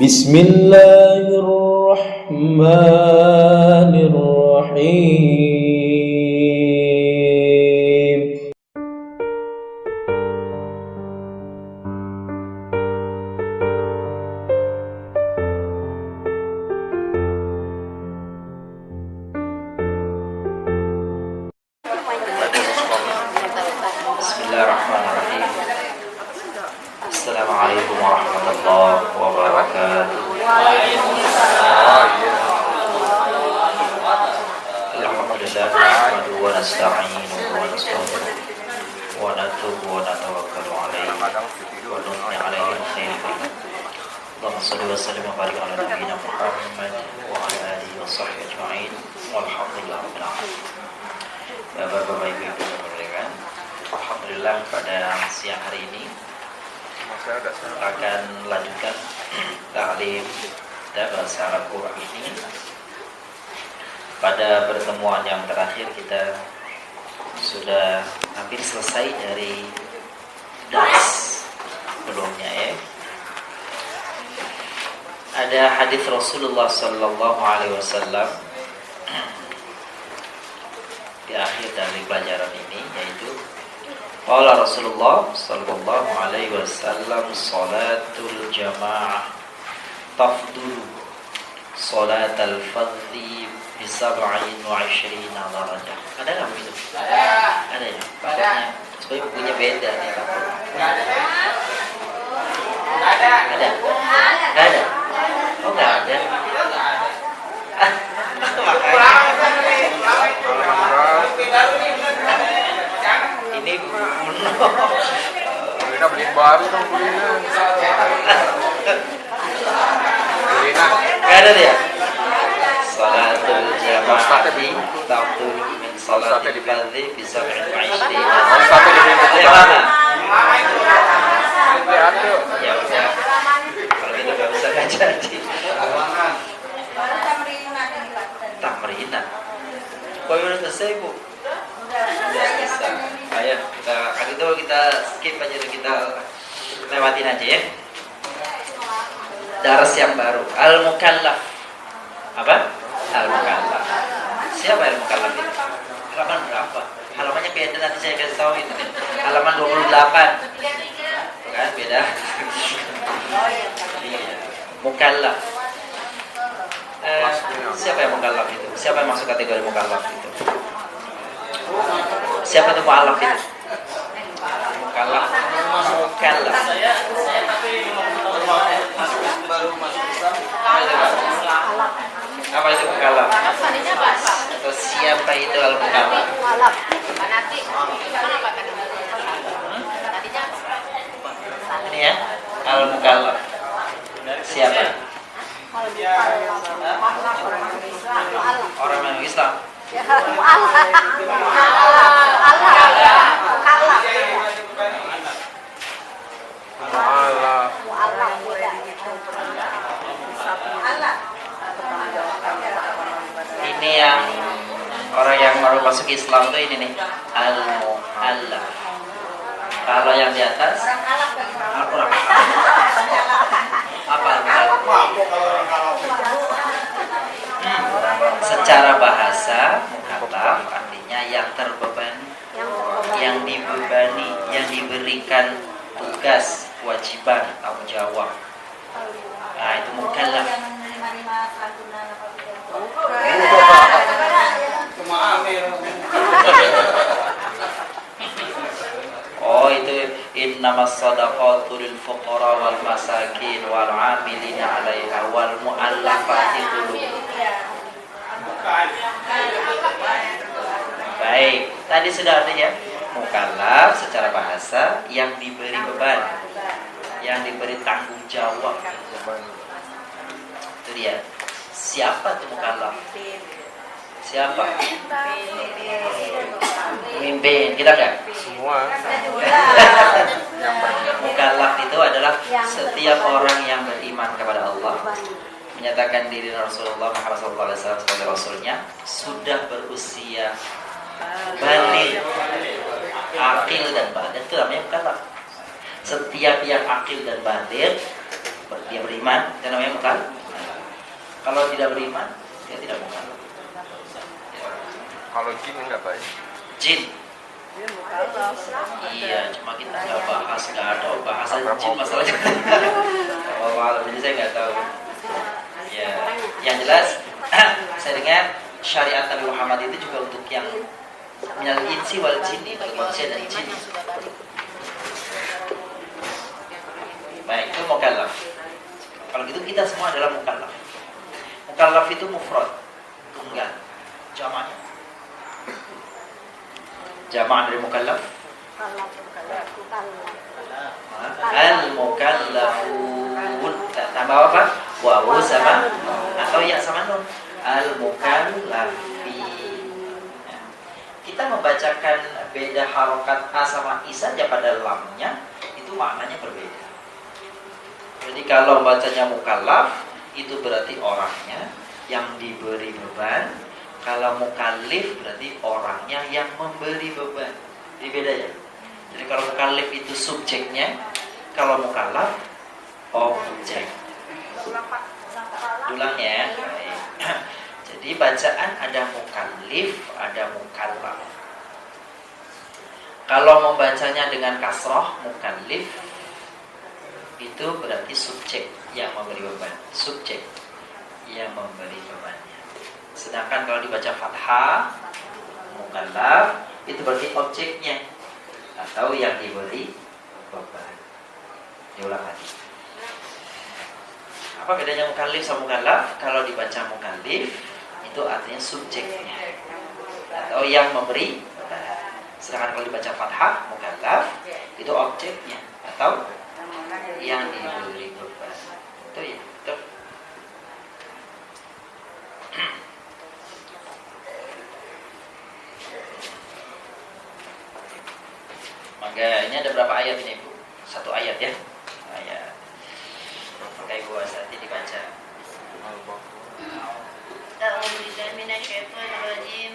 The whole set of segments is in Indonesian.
Bismillahirrahmanirrahim. Bismillahirrahmanirrahim. Assalamualaikum warahmatullahi wabarakatuh. Alhamdulillah nahmaduhu wa nasta'inuhu wa nastaghfiruh wa natubu wa natawakkalu alaihi wa nu'minu alaihi min khairin. Allahumma shalli wa sallim wa barik ala nabiyyina Muhammad wa ala alihi wa sahbihi ajma'in. Walhamdulillahi rabbil alamin. Bapak-bapak, ibu-ibu yang berbahagia, alhamdulillah pada siang hari ini akan lanjutkan ta'lim dan bahasa Arab Quran ini. Pada pertemuan yang terakhir kita sudah hampir selesai dari dars sebelumnya ya. Ada hadis Rasulullah sallallahu alaihi wasallam di akhir dari pelajaran ini, yaitu qala Rasulullah sallallahu alaihi wasallam salatul jamaah tafdulu salatal fardhi bi 27 darajah. Ada enggak begitu? Ada ya? Ada. Supaya bukunya beda nih. Ada. Enggak ada. Oh, enggak ada. Ini kuno. Kita beli baru dong kulina. Gak ada dia. Salatul jamaati tafdul min salatil fardhi bi 27. Yang mana? Ya udah. Kalau gitu gak bisa gak jadi. Tamrinan. Kok udah selesai, Bu? Udah bisa. Ayo kita skip aja dulu, kita lewatin aja ya. Dars yang baru, Al-Mukallaf. Apa? Al-Mukallaf. Siapa Al-Mukallaf itu? Halaman berapa? Halamannya beda, nanti saya kasih tahu itu. Halaman 28. Kan beda. Mukallaf. Siapa yang mukallaf itu? Siapa yang masuk kategori mukallaf itu? Siapa itu mu'allaf itu? Mukallaf. Apa itu mukallaf? Atau siapa itu al-mukallaf? Ini ya, al-mukallaf. Siapa? Orang yang Islam. Ini yang orang yang baru masuk Islam tuh ini nih, al-mu'allaf. Kalau yang di atas Al-Quran. Apa secara bahasa mukallaf artinya yang terbebani, yang dibebani, yang diberikan tugas, kewajiban, tanggung jawab. Nah, itu mukallaf. Oh, itu innamas shadaqatu lil fuqara wal masakin wal 'amilina 'alaiha wal mu'allafati qulubuhum. Baik, tadi sudah artinya mukallaf secara bahasa yang diberi beban, yang diberi tanggung jawab. Itu dia. Siapa tuh mukallaf? Siapa? Pemimpin, kita enggak? Semua. Mukallaf itu adalah setiap orang yang beriman kepada Allah, menyatakan diri Rasulullah Muhammad SAW sebagai Rasulnya, sudah berusia baligh, akil dan baligh, itu namanya mukallaf. Setiap yang akil dan baligh dia beriman, itu namanya mukallaf. Kalau tidak beriman, dia tidak mukallaf. Kalau jin enggak Pak? Jin. Iya, cuma kita nggak bahas, nggak ada bahasan jin masalahnya. Jadi saya nggak tahu. Ya, yang jelas saya dengar syariat Nabi Muhammad itu juga untuk yang minal insi wal jinni, untuk manusia dan jin. Baik, itu mukallaf. Kalau gitu kita semua adalah mukallaf. Mukallaf itu mufrad, tunggal. Jamaknya. Jamak dari mukallaf. Al-mukallafun. Tambah apa? Wawu sama atau ya sama nun. Al-mukallafi. Kita membacakan beda harokat A sama I saja pada lamnya, itu maknanya berbeda. Jadi kalau bacanya mukallaf, itu berarti orangnya yang diberi beban. Kalau mukallif berarti orangnya yang memberi beban. Jadi beda ya. Jadi kalau mukallif itu subjeknya, kalau mukallaf objek. Ulang ya. Jadi bacaan ada mukallif, ada mukallaf. Kalau membacanya dengan kasroh, mukallif, itu berarti subjek yang memberi beban. Subjek yang memberi bebannya. Sedangkan kalau dibaca fathah, mukallaf, itu berarti objeknya atau yang diberi beban. Diulang lagi. Apa bedanya mukallif sama mukallaf? Kalau dibaca mukallif, itu artinya subjeknya atau yang memberi beban. Sedangkan kalau dibaca fathah, mukallaf, itu objeknya atau yang diberi beban. Itu ya. Itu. Maka ini ada berapa ayat ini Bu? Satu ayat ya. Ayat. Maka Ibu nanti dibaca.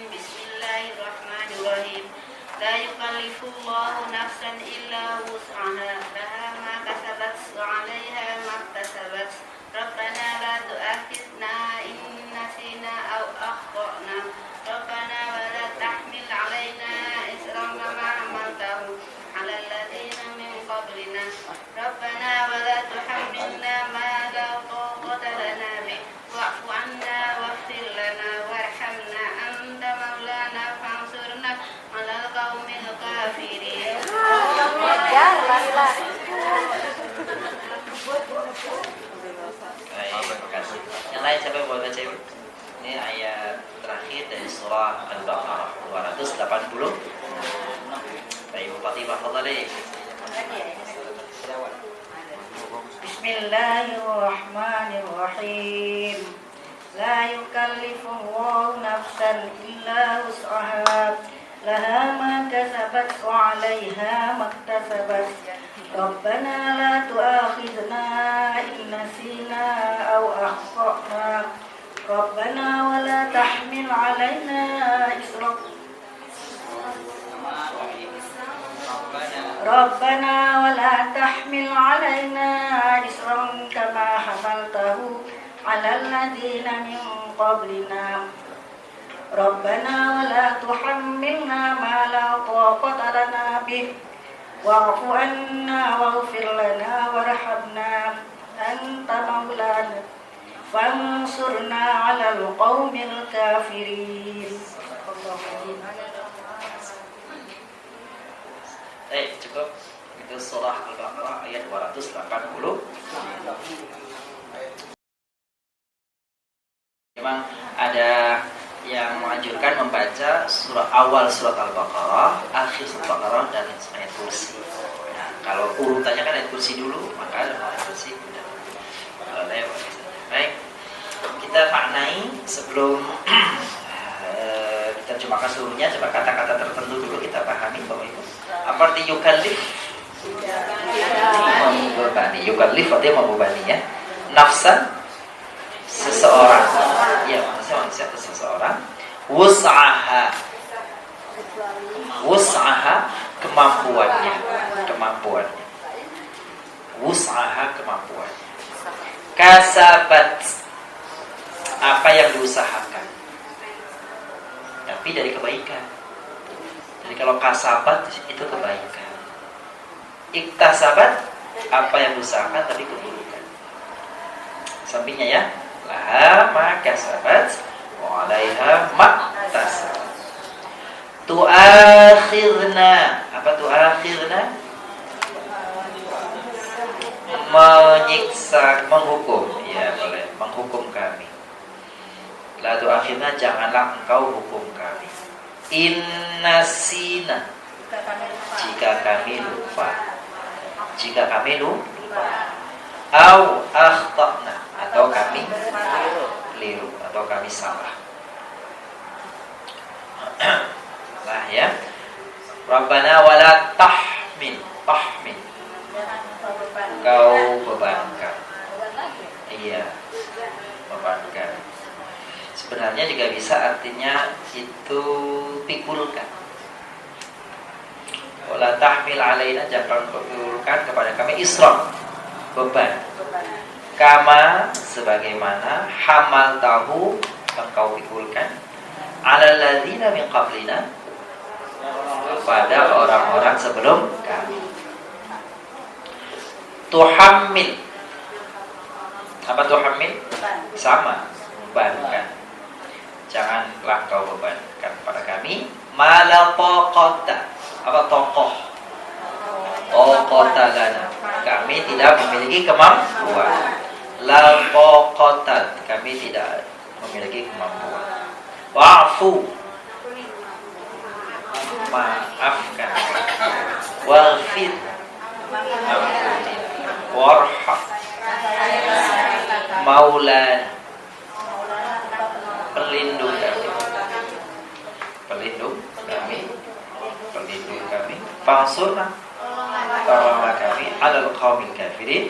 Bismillahirrahmanirrahim. La yukallifullahu nafsan illa wus'aha, laha ma kasabat wa 'alaiha ma iktasabat. Rabbana la tu'akhidhna in nasina aw akhtana. Rabbana wa la tahmil 'alaina isran kama hamaltahu 'ala alladziina min qablina. Rabbana wa la tuhammilna ma la taqata lana bih wa'fu 'anna waghfir lana warhamna anta maulana fansurna 'alal qaumil kafirin. Yang lain siapa yang mau baca? Ini ayat terakhir dari surah Al-Baqarah 280. Baik, Fatimah, fadhali. Bismillahirrahmanirrahim. La yukallifullahu nafsan illa wus'aha, laha ma kasabat wa 'alaiha ma iktasabat. Rabbana la tu'akhidhna in nasina aw akhtana. Rabbana wa la tahmil 'alaina isran. Rabbana wa la tahmil 'alaina isran kama hamaltahu 'alal ladzina min qablina. Rabbana wa la tuhammilna ma la taqata lana bih wa'fu 'anna waghfir lana warhamna anta maulana fansurna 'alal qaumil kafirin. Cukup. Itu surah Al-Baqarah ayat 280. Memang ada yang menganjurkan membaca awal surat Al-Baqarah, akhir surat Al-Baqarah, dan ayat kursi. Nah, kalau urutannya kan ayat kursi dulu, maka ayat kursi udah lewat. Baik, kita maknai sebelum kita terjemahkan seluruhnya. Coba kata-kata tertentu dulu kita pahami bahwa itu apa arti yukallif? Membebani. Yukallif artinya membebani ya. Nafsan, seseorang, ya manusia atau seseorang. Wus'aha, kemampuannya. Wus'aha, kemampuannya. kasabat, apa yang diusahakan, tapi dari kebaikan. Jadi kalau kasabat itu kebaikan. Iktasabat, apa yang diusahakan tapi keburukan. Sampingnya ya, laha ma kasabat wa 'alaiha ma tasabat. Tu'akhirna, apa tu'akhirna? Menyiksa, menghukum. Ya boleh, menghukum kami. La tu'akhirna, janganlah engkau hukum kami. Innasina, jika kami lupa. Jika kami lupa. Au akhtana, atau kami keliru, atau kami salah. Nah ya, Rabbana wala tahmil, kau bebankan. Iya, bebankan. Sebenarnya juga bisa artinya itu pikulkan. Wala tahmil alaina, jangan kau pikulkan kepada kami isra, beban. Kama, sebagaimana hamal tahu engkau pikulkan alal ladzina min qablina, kepada orang-orang sebelum kami. Tuhammil, apa tuhammil? Sama, bebankan. Janganlah kau bebankan pada kami mala taqata, apa tokoh? Taqata lana, kami tidak memiliki kemampuan. La taqata, kami tidak memiliki kemampuan. Wa'fu, maafkan. Waghfir, ampuni. Warham, maulana, pelindung kami. Pelindung kami, pelindung kami. Fansurna, tolonglah kami alal qaumil kafirin,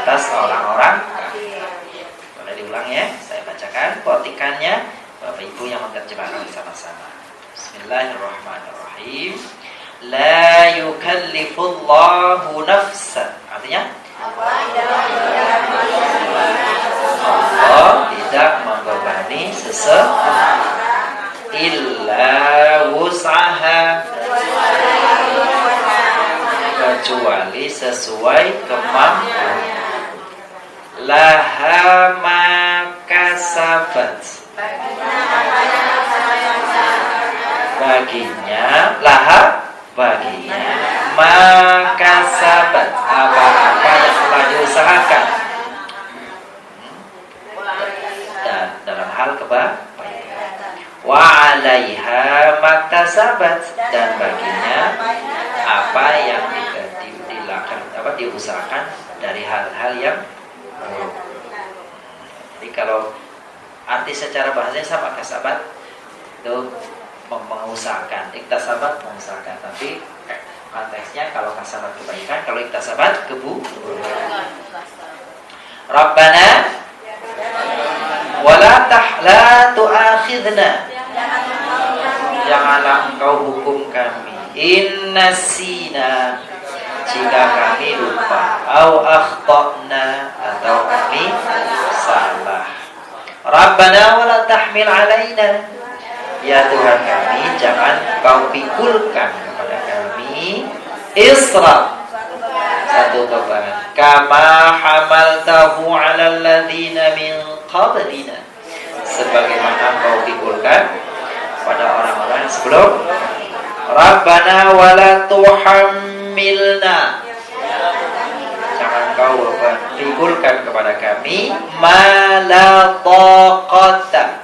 atas orang-orang kafir. Boleh diulang ya, saya bacakan potikannya, Bapak Ibu yang menerjemahkan bersama-sama. Bismillahirrahmanirrahim. La yukallifullahu nafsan, artinya Allah tidak membebani seseorang illa wus'aha, kecuali sesuai kemampuan. Laha ma kasabat, baginya, laha baginya, maka sabat, apa-apa yang telah diusahakan, dan dalam hal kebaikan. Wa 'alaiha maktasabat, dan baginya apa yang diusahakan dari hal-hal yang buruk. Jadi kalau arti secara bahasanya sama, kasabat itu mengusahakan, iktasabat mengusahakan, tapi konteksnya kalau kasabat kebaikan, kalau iktasabat keburukan. Rabbana wala la tu'akhidna, janganlah engkau hukum kami, innasina, jika kami lupa, au akhtana, atau kami salah. Rabbana wala tahmil alaina, ya Tuhan kami, jangan kau pikulkan kepada kami isra, satu beban, kama hamaltahu 'alal ladzina min qablina, sebagaimana kau pikulkan pada orang-orang sebelum. Rabbana wala tuhammilna, jangan kau pikulkan kepada kami ma la taqata,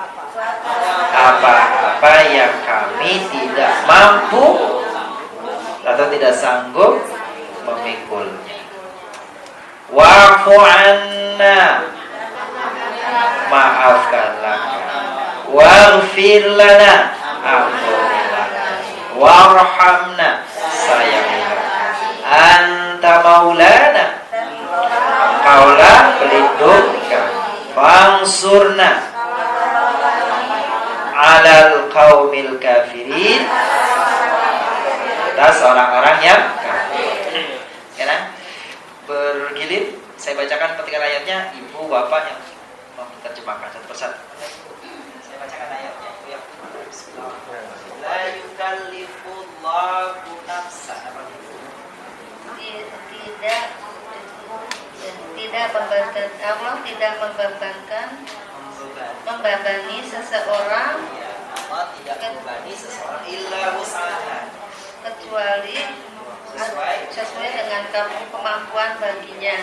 apa-apa yang kami tidak mampu atau tidak sanggup memikulnya. Wa'fu anna, maafkanlah kami. Waghfir lana, ampunilah kami. Warhamna, sayangilah kami. Anta maulana, engkaulah pelindung kami. Fansurna alal qaumil kafirin, atas orang-orang yang kafir. Sekarang bergilir. Saya bacakan petikan ayatnya, ibu bapak yang menerjemahkan satu persatu. Saya bacakan ayatnya itu ya. Bismillahirrahmanirrahim. La yukallifullahu nafsan. Tidak Allah tidak membebani seseorang, Allah tidak membebani seseorang illa wus'aha, kecuali sesuai dengan kemampuan baginya.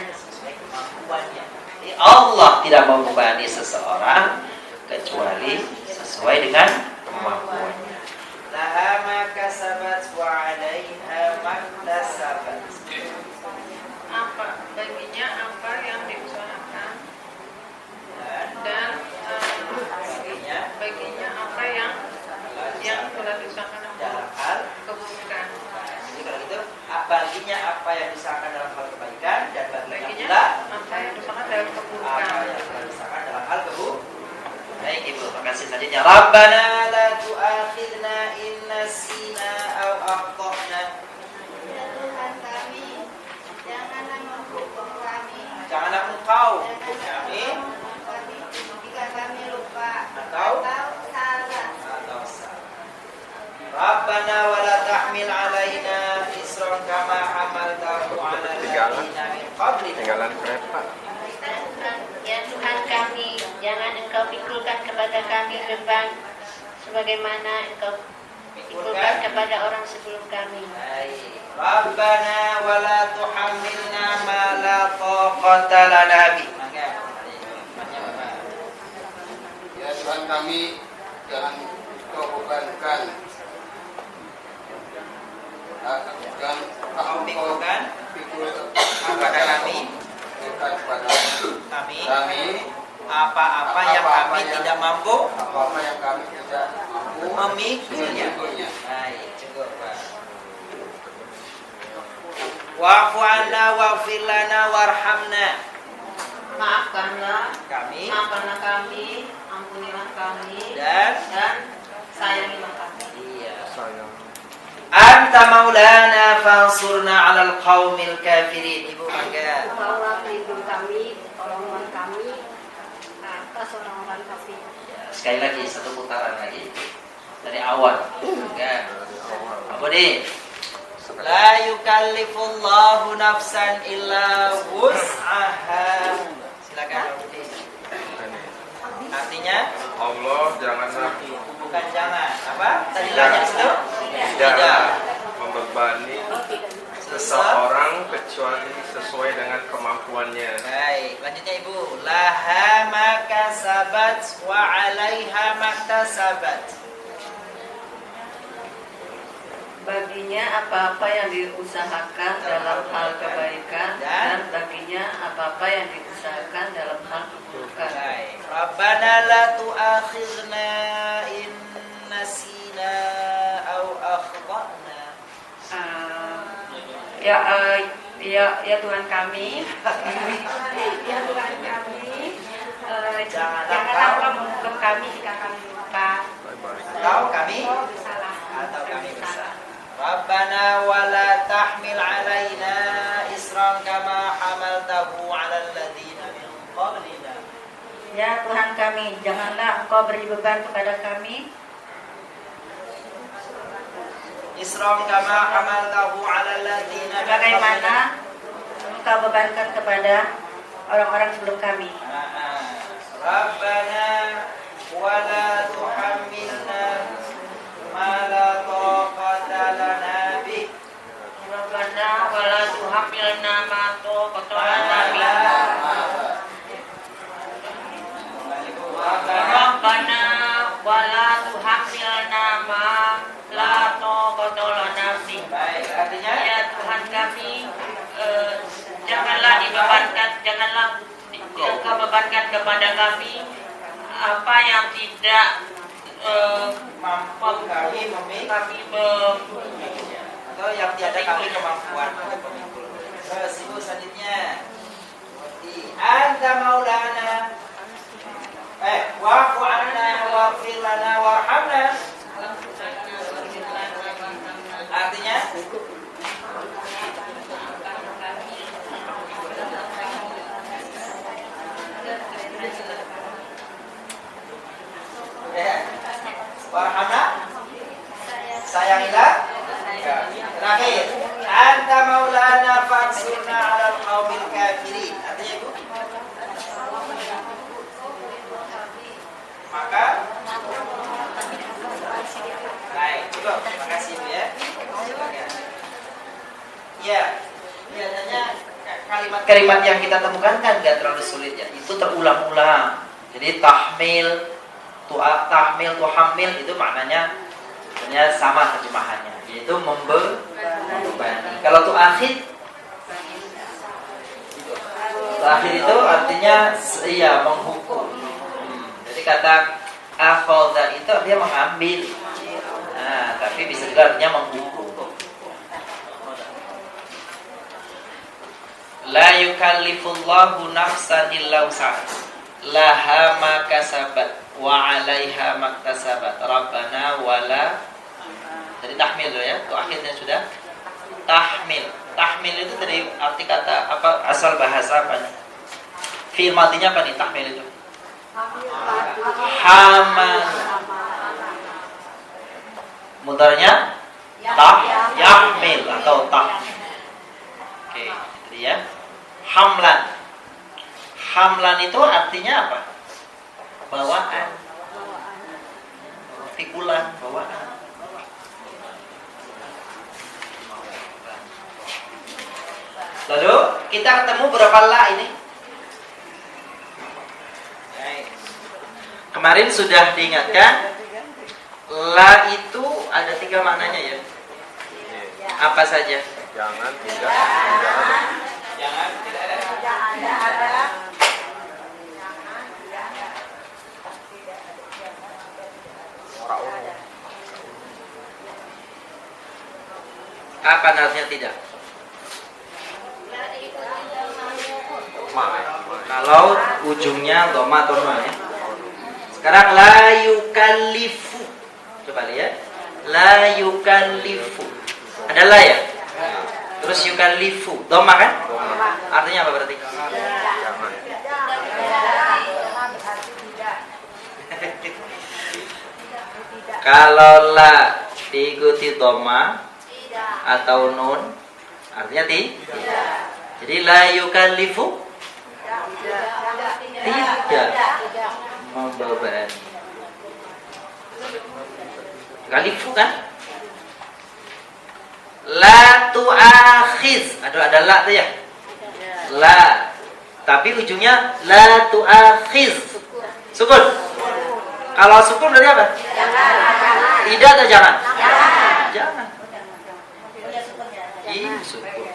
Jadi Allah tidak membebani seseorang kecuali sesuai dengan kemampuannya. Laha ma kasabat wa 'alaiha maktasabat. Apa baginya apa yang diusahakan dan baginya apa yang telah diusahakan dalam hal keburukan. Jadi kalau gitu, baginya apa yang diusahakan dalam hal kebaikan dan baginya pula apa yang diusahakan dalam keburukan. apa yang telah diusahakan dalam hal keburukan. Baik Ibu, makasih selanjutnya. Rabbana la tu'akhidna in nasina aw akhtana. Ya Tuhan kami, janganlah menghukum kami, Janganlah engkau hukum kami jika kami lupa atau salah. Rabbana wa la tahmil alaina isran kama hamaltahu 'ala alladziina min qablina. Tinggalan kereta. Ya Tuhan kami, jangan Engkau pikulkan kepada kami beban sebagaimana Engkau pikulkan kepada orang sebelum kami. Baik. Rabbana wa la tuhammilna ma la taqata lana bih. Ya Tuhan kami, jangan Kau bebankan Pikulkan kepada kami apa-apa yang kami tidak mampu apa-apa yang kami tidak mampu memikulnya. Baik, cukup Pak. Wa'fu 'anna waghfir lana warhamna. Maafkanlah Kami kami, ampunilah kami dan sayangilah kami. iya. Sayang. Anta maulana fansurna 'alal qaumil kafirin. Ibu mangga. Tolonglah pelindung kami, tolonglah kami atas orang-orang kafir. Ya, sekali lagi satu putaran lagi dari awal. Mangga. Apa nih? La yukallifullahu nafsan illa wus'aha. Silakan. Artinya Allah janganlah bukan jangan. Apa? Tadi lahnya di situ? tidak membebani seseorang kecuali sesuai dengan kemampuannya. Baik, lanjutnya Ibu. Laha ma kasabat wa 'alaiha maktasabat. Baginya apa-apa yang diusahakan dalam hal kebaikan dan baginya apa-apa yang diusahakan dalam hal keburukan. Baik. Rabbana la tu'akhidna in nasina aw akhtana. Ya Tuhan kami, janganlah Engkau menghukum kami jika kami lupa Atau kami salah. bersalah. Rabbana wa la tahmil 'alaina isran kama hamaltahu 'alal ladzina min qablina. Ya Tuhan kami, janganlah Engkau beri beban kepada kami Isran kama hamaltahu 'alal ladzina min qablina. bagaimana Engkau bebankan kepada orang-orang sebelum kami. Rabbana wa la tuhammilna ma la taqata lana bih. Rabbana wa la tuhammilna ma taqata lana bih. Rabbana wa la tuhammilna ma la taqata lana bih. Baik, artinya Ya Tuhan kami, janganlah Engkau bebankan kepada kami apa yang tidak mampu kami atau yang tiada kami kemampuan untuk memikul. Terus Ibu selanjutnya. Anta maulana. Wa'fu 'anna waghfir lana warhamna. Artinya Ibu. Terima kasih Ibu ya. Silakan. Ya, biasanya kalimat-kalimat yang kita temukan kan nggak terlalu sulit ya. Itu terulang-ulang. Jadi tahmil, tuhamil itu maknanya sebenarnya sama terjemahannya, yaitu membebani. Kalau tuakhid itu artinya menghukum. Jadi kata akhadha itu artinya mengambil. Nah, tapi bisa juga artinya menghukum. La yukallifullahu nafsan illa wus'aha. Laha ma kasabat wa 'alaiha maktasabat. Rabbana wala. Jadi tahmil loh ya. Itu akhirnya sudah tahmil. Tahmil itu dari arti kata apa? Asal bahasa apa nih? Fi'il madinya apa nih tahmil itu? Hamal. Mudhari'nya yahmil atau tahmil. Oke, jadi ya. Hamlan. Hamlan itu artinya apa? Bawaan. Pikulan, bawaan. Lalu kita ketemu berapa la ini? Kemarin sudah diingatkan, la itu ada 3 maknanya ya. Apa saja? Jangan, tidak, tidak. Jangan, tidak ada. Apa artinya tidak? Kalau ujungnya dhamma atau nun ya. Sekarang la yukallifu. Coba lihat. La yukallifu. Ada la ya? Terus yukallifu. Dhamma kan? Artinya apa berarti? Kalau la diikuti dhamma atau nun, artinya tidak. Jadi la yukallifu tidak membebani. Kalifu kan? La tu'akhiz. Ada la tuh ya? La. Tapi ujungnya la tu'akhiz. Sukun. Kalau sukun berarti apa? Tidak atau jangan? Jangan. Iya, sukun.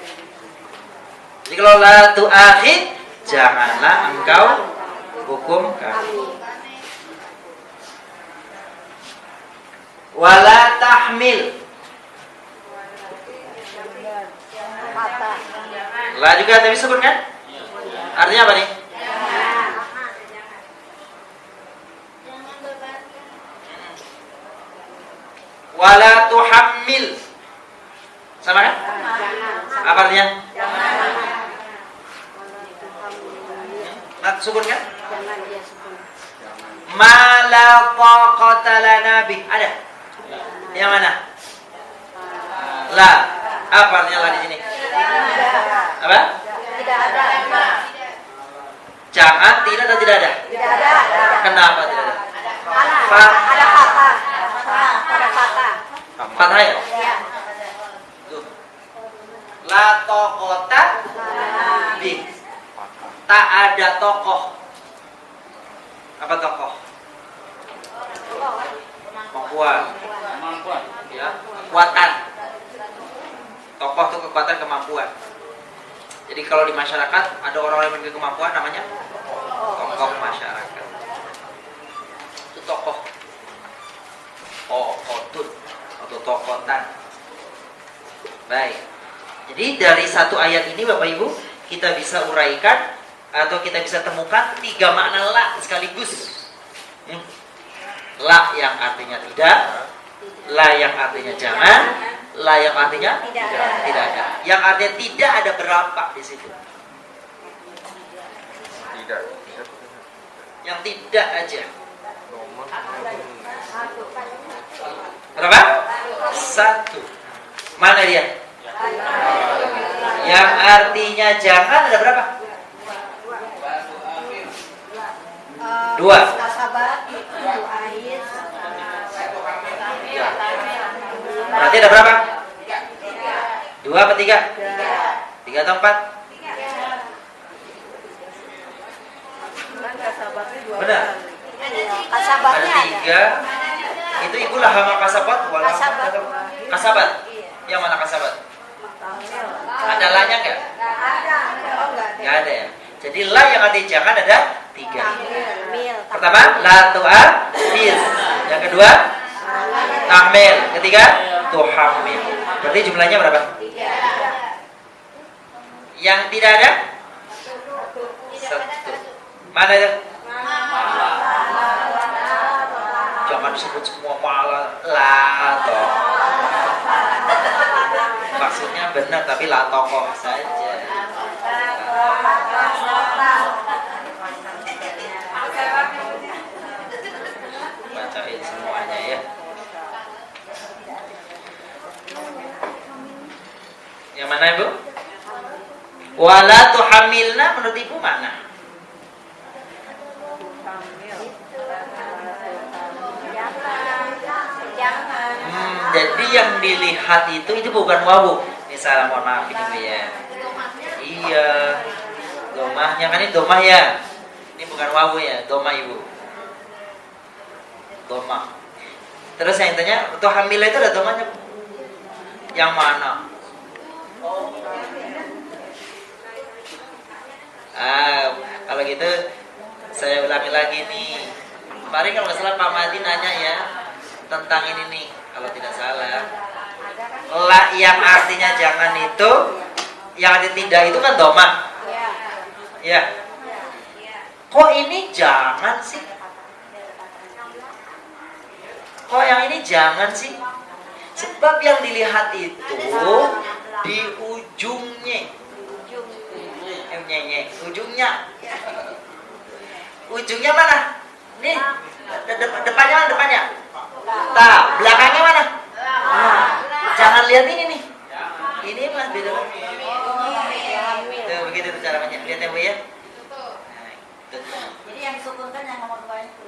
Jadi kalau la tu'akhid, janganlah engkau hukum kami. Wala tahmil. La juga tapi sukun kan? Artinya apa nih? Wala tuhammil. Sama kan? Apa artinya? Sukun kan? Ma la taqata lana bih. Ada? Yang mana? La. Apa artinya la di sini? Apa? Tidak ada. Jangan, tidak atau tidak ada? Tidak ada. Kenapa tidak ada? Ada kata. Ada kata. Fathah ya? Iya. Tuh. La taqata bih. Tak ada tokoh. Apa tokoh? Kemampuan. Ya, kekuatan. Tokoh itu kekuatan, kemampuan. Jadi kalau di masyarakat ada orang yang memiliki kemampuan, namanya tokoh masyarakat. Itu tokoh. Tokohtun atau tokotan. Baik. Jadi dari satu ayat ini Bapak Ibu, kita bisa uraikan atau kita bisa temukan 3 makna la sekaligus. La yang artinya tidak, la yang artinya jangan, la yang artinya tidak ada. Yang artinya tidak ada berapa di situ? Tidak. Yang tidak aja. Berapa? 1. Mana dia? Yang artinya jangan ada berapa? 2. Kasabat, tu'ahid, Berarti ada berapa? 2 apa 3? 3 atau 4? Benar. Kasabatnya Ada 3. Itu ibu lah hama kasabat wala kasabat. Yang mana kasabat? Ada lanya enggak? Enggak ada ya. Jadi la yang ada jangan ada 3. Pertama la tu'amil. Yang kedua tahmil. Ketiga tuhamil. Berarti jumlahnya berapa? 3. Yang tidak ada? 1. Mana ada? Jangan disebut semua malah la toh. Maksudnya benar tapi la tokoh saja. Bacain semuanya ya. Yang mana ibu? Wala tuhamilna menurut ibu mana? Jadi yang dilihat itu bukan wawu. Misalnya mohon maaf ini Bu ya. Iya. Domahnya kan ini domah ya. Ini bukan wawu ya, domah ibu. Domah. Terus yang tanya, untuk hamil itu ada domahnya. Yang mana? Kalau gitu saya ulangi lagi nih. Kemarin kalau nggak salah Pak Madi nanya ya tentang ini nih. Kalau tidak salah, la yang artinya jangan itu, yang arti tidak itu kan domah. Ya. Kok ini jangan sih? Kok yang ini jangan sih? Sebab yang dilihat itu di ujungnya. Ujungnya. Ujungnya mana? Nih, depannya. Tak, belakangnya mana? Jangan lihat ini nih. Ini mas beda lagi. Tuh, begitu tuh cara banyak. Lihat ya Bu ya. Jadi yang disukunkan yang nomor 2 itu.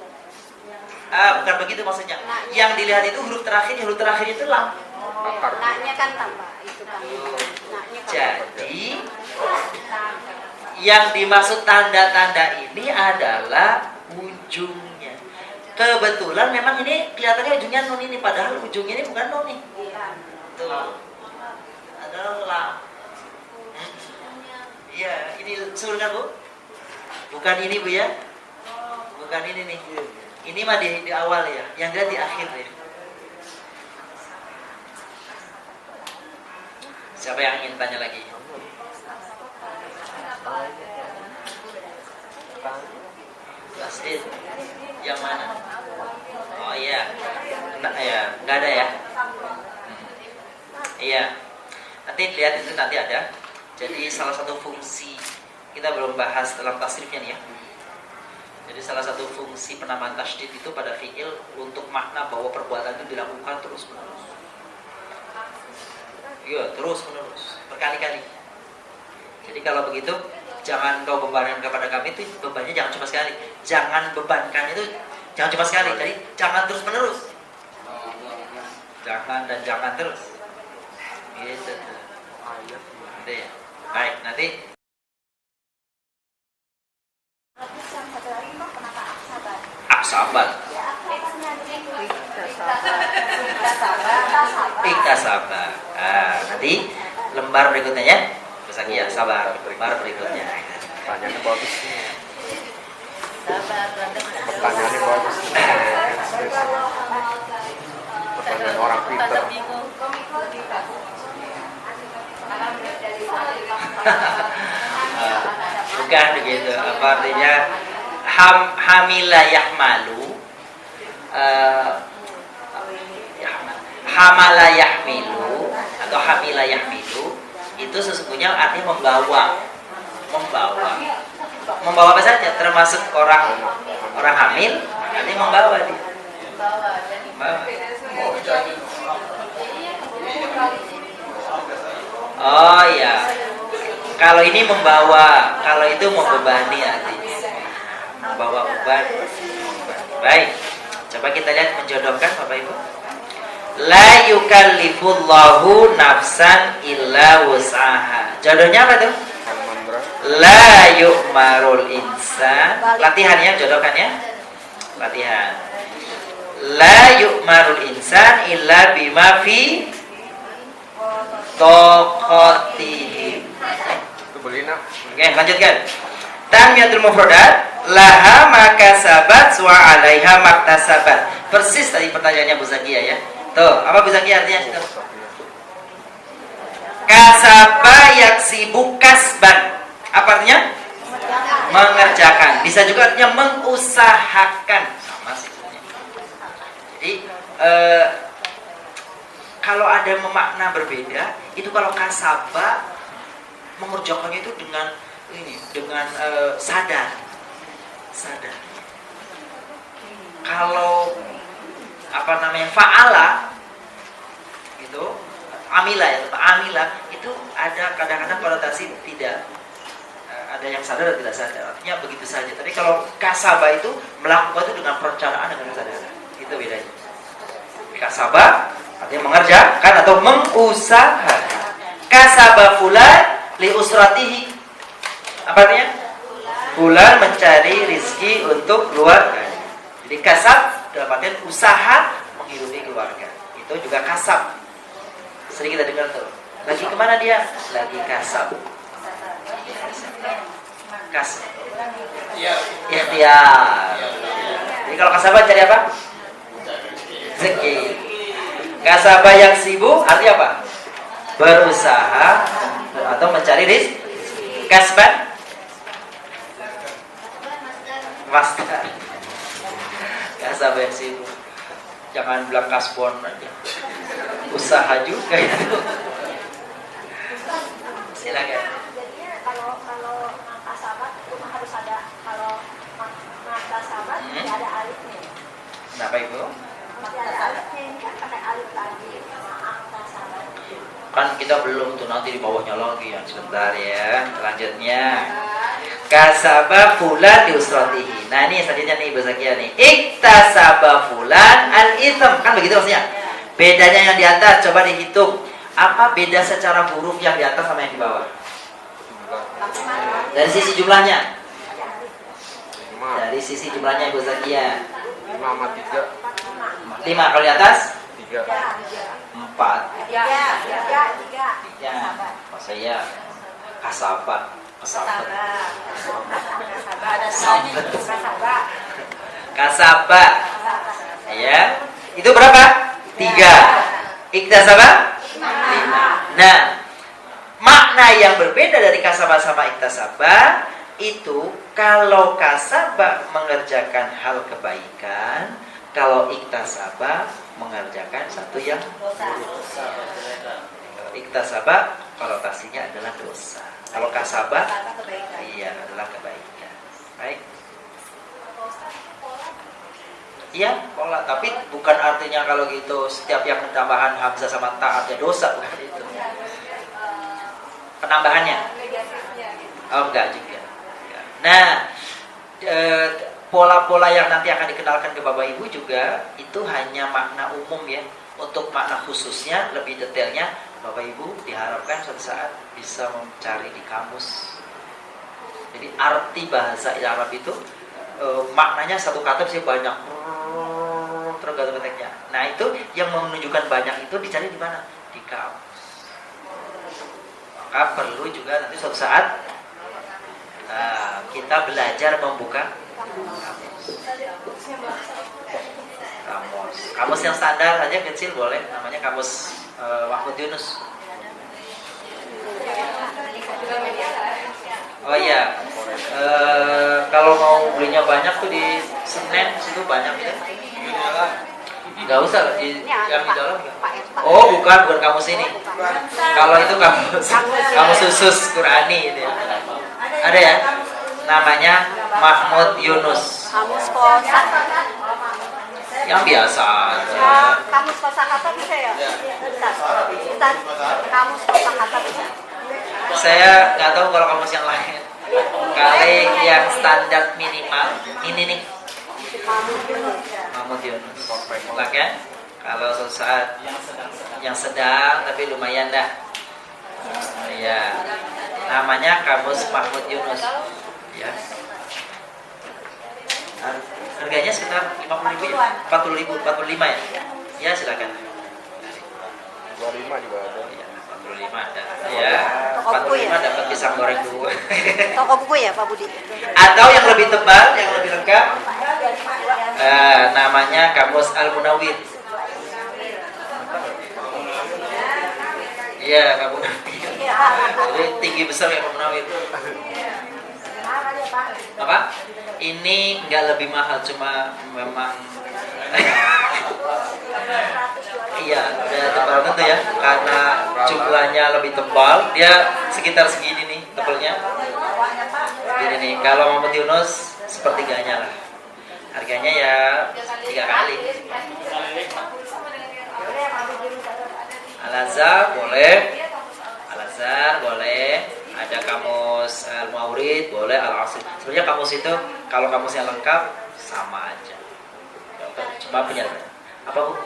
Bukan begitu maksudnya. Yang dilihat itu huruf terakhir itu lam. Naknya kan tambah itu kan. Jadi yang dimaksud tanda-tanda ini adalah ujungnya. Kebetulan memang ini kelihatannya ujungnya nun ini, padahal ujungnya ini bukan nun nih. Tuh. Adalah lam. Iya, ini sulkan Bu. Bukan ini Bu ya. Bukan ini nih. Ini mah di awal ya, yang dia di akhir ya. Siapa yang ingin tanya lagi? Basit. Yang mana? Oh iya. Enggak ya, enggak ada ya. Iya. Nanti lihat itu nanti ada. Jadi salah satu fungsi kita belum bahas dalam tasrifnya nih ya. Jadi salah satu fungsi penamaan tasydid itu pada fiil untuk makna bahwa perbuatan itu dilakukan terus menerus. Iya, terus menerus, berkali-kali. Jadi kalau begitu, jangan kau bebankan kepada kami itu bebannya jangan cuma sekali. Jangan bebankan itu jangan cuma sekali. Jadi jangan terus menerus. Jangan dan jangan terus. Gitu. Nanti ya. Baik, nanti. Aksabat. Iktasabat. Nanti lembar berikutnya ya. Bisa ya, sabar. Lembar berikutnya. Pertanyaannya bagus. Sabar, Pertanyaannya bagus. Pertanyaan orang pintar. Bukan begitu. Apa artinya? Hamila yahmalu. Hamala yahmilu atau hamila yahmilu itu sesungguhnya artinya membawa apa saja, termasuk orang hamil artinya membawa dia. Oh ya, kalau ini membawa, kalau itu membebani artinya membawa beban. Baik, coba kita lihat menjodohkan Bapak Ibu. La yukallifullahu nafsan illa wus'aha. Jodohnya apa tuh? Al-Mandra. La yu'marul insan. Latihannya, jodohkannya. Latihan. La yu'marul insan illa bima fi toqatihi. Itu beli nak. Oke, lanjutkan. Tamiyatul mufradat laha makasabat wa 'alaiha maktasabat. Persis tadi pertanyaannya Bu Zakia ya. Tuh, apa Bu Zakia artinya situ? Kasaba yaksibu kasban. Apa artinya? Mengerjakan. Bisa juga artinya mengusahakan. Sama sih. Jadi kalau ada makna berbeda, itu kalau kasaba mengerjakannya itu dengan sadar. Kalau fa'ala gitu, amila itu ada kadang-kadang konotasi tidak ada yang sadar dan tidak sadar, artinya begitu saja. Tapi kalau kasaba itu melakukan itu dengan perencanaan, dengan kesadaran, itu bedanya. Kasaba artinya mengerjakan atau mengusahakan. Kasaba fulan li usratihi. Apa artinya? Fulan mencari rizki untuk keluarga. Jadi kasab dalam artian usaha menghidupi keluarga. Itu juga kasab. Sering kita dengar tuh. Lagi kemana dia? Lagi kasab. Kasab. Ikhtiar. Jadi kalau kasabah cari apa? Rezeki. Kasabah yang sibuk artinya apa? Berusaha atau mencari rizki. Kasban. Master. Kasabah yang sibuk. Jangan bilang kasbon aja. Usaha juga itu. Silakan. Jadinya kalau sahabat itu harus ada, kalau mata sahabat tidak ada alifnya. Kenapa Ibu? Tidak ada alifnya, ini kan pakai alif lagi. Mata sahabat. Kan kita belum tuh, nanti di bawahnya lagi ya. Sebentar ya. Selanjutnya. Kasaba fulan di usratihi. Nah ini selanjutnya nih bahasa Zakia nih. Iktasaba fulan al-itham. Kan begitu maksudnya. Bedanya yang di atas coba dihitung. Apa beda secara huruf yang di atas sama yang di bawah? Dari sisi jumlahnya. Dari sisi jumlahnya Ibu Zakia. 5 sama 3. 5 kalau di atas? 3. 4. 3. Masa ya? Kasaba. Kasaba. Ya. Itu berapa? 3. Iktasaba? 5. Nah, makna yang berbeda dari kasaba sama iktasaba itu kalau kasaba mengerjakan hal kebaikan, kalau iktasaba mengerjakan satu yang buruk. Iktasaba konotasinya adalah dosa. Kalau kasaba iya adalah kebaikan. Baik. Iya, pola, tapi bukan artinya kalau gitu setiap yang penambahan hamzah sama ta artinya dosa, bukan itu. Penambahannya? Oh, enggak juga. Nah, pola-pola yang nanti akan dikenalkan ke Bapak Ibu juga itu hanya makna umum ya. Untuk makna khususnya, lebih detailnya Bapak Ibu diharapkan suatu saat bisa mencari di kamus. Jadi arti bahasa Arab itu maknanya satu kata sih banyak, tergantung konteksnya. Nah itu yang menunjukkan banyak itu dicari di mana? Di kamus. Maka perlu juga nanti suatu saat kita belajar membuka kamus yang standar aja kecil boleh, namanya kamus Mahmud Yunus. Oh iya, kalau mau belinya banyak tuh di Senen situ banyak ya. Nggak usah di yang di dalam. Oh bukan kamus ini. Kalau itu kamus khusus Qurani itu. Ada ya, namanya Mahmud Yunus. Kamus kosa. Yang biasa aja. Kamus kosakata bisa ya? Ustaz, kamus kosakata bisa. Saya nggak tahu kalau kamus yang lain. Kali yang standar minimal ini nih. Mahmud Yunus. Silakan. Kalau suatu saat yang sedang tapi lumayan dah. Ya, namanya Kamus Mahmud Yunus. Ya. Harganya sekitar 50.000 ya? 40.000, 45 ya? Ya, silakan. 25 juga ada. Ya, 45 ada. Ya, 45 dapat pisang goreng dulu. Toko buku ya Pak Budi? Atau yang lebih tebal, yang lebih lengkap, namanya Kamus Al-Munawwir. Iya, Kamus Munawwir. Jadi tinggi besar ya Kamus Munawwir. Apa? Ini nggak lebih mahal, cuma memang iya, udah tebal tentu ya, karena jumlahnya lebih tebal. Dia sekitar segini nih tebalnya. Gini nih, kalau Muhammad Yunus sepertiganya lah. Harganya ya 3 kali. Al-Azhar boleh, Al-Azhar boleh. Ada Kamus Al-Maurid boleh, Al-Asr. Sebenarnya kamus itu kalau kamusnya lengkap sama aja. Cuma punya apa Bu?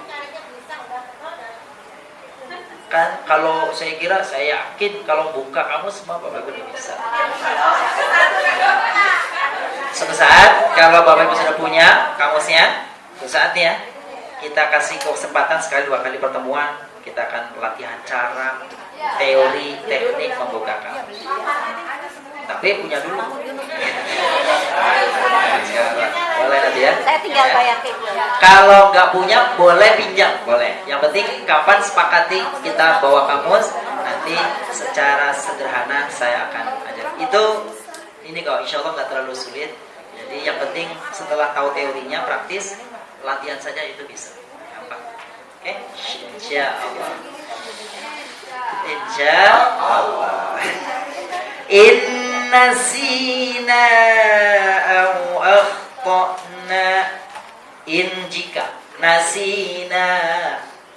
Kan kalau saya kira, saya yakin kalau buka kamus semua Bapak Ibu bisa. Suatu saat kalau Bapak Ibu sudah punya kamusnya, suatu saatnya kita kasih kesempatan sekali 2 kali pertemuan, kita akan latihan cara, teori, teknik membuka kamus. Tapi punya dulu. Boleh nanti ya. Saya tinggal bayar ke Ibu. Kalau nggak punya boleh pinjam, boleh. Yang penting kapan sepakati kita bawa kamus, nanti secara sederhana saya akan ajar. Itu ini kok insya Allah nggak terlalu sulit. Jadi yang penting setelah tahu teorinya, praktis, latihan saja itu bisa. Gampang. Oke? Insya Allah. Insya Allah. Inna sina au akhtana. In jika nasina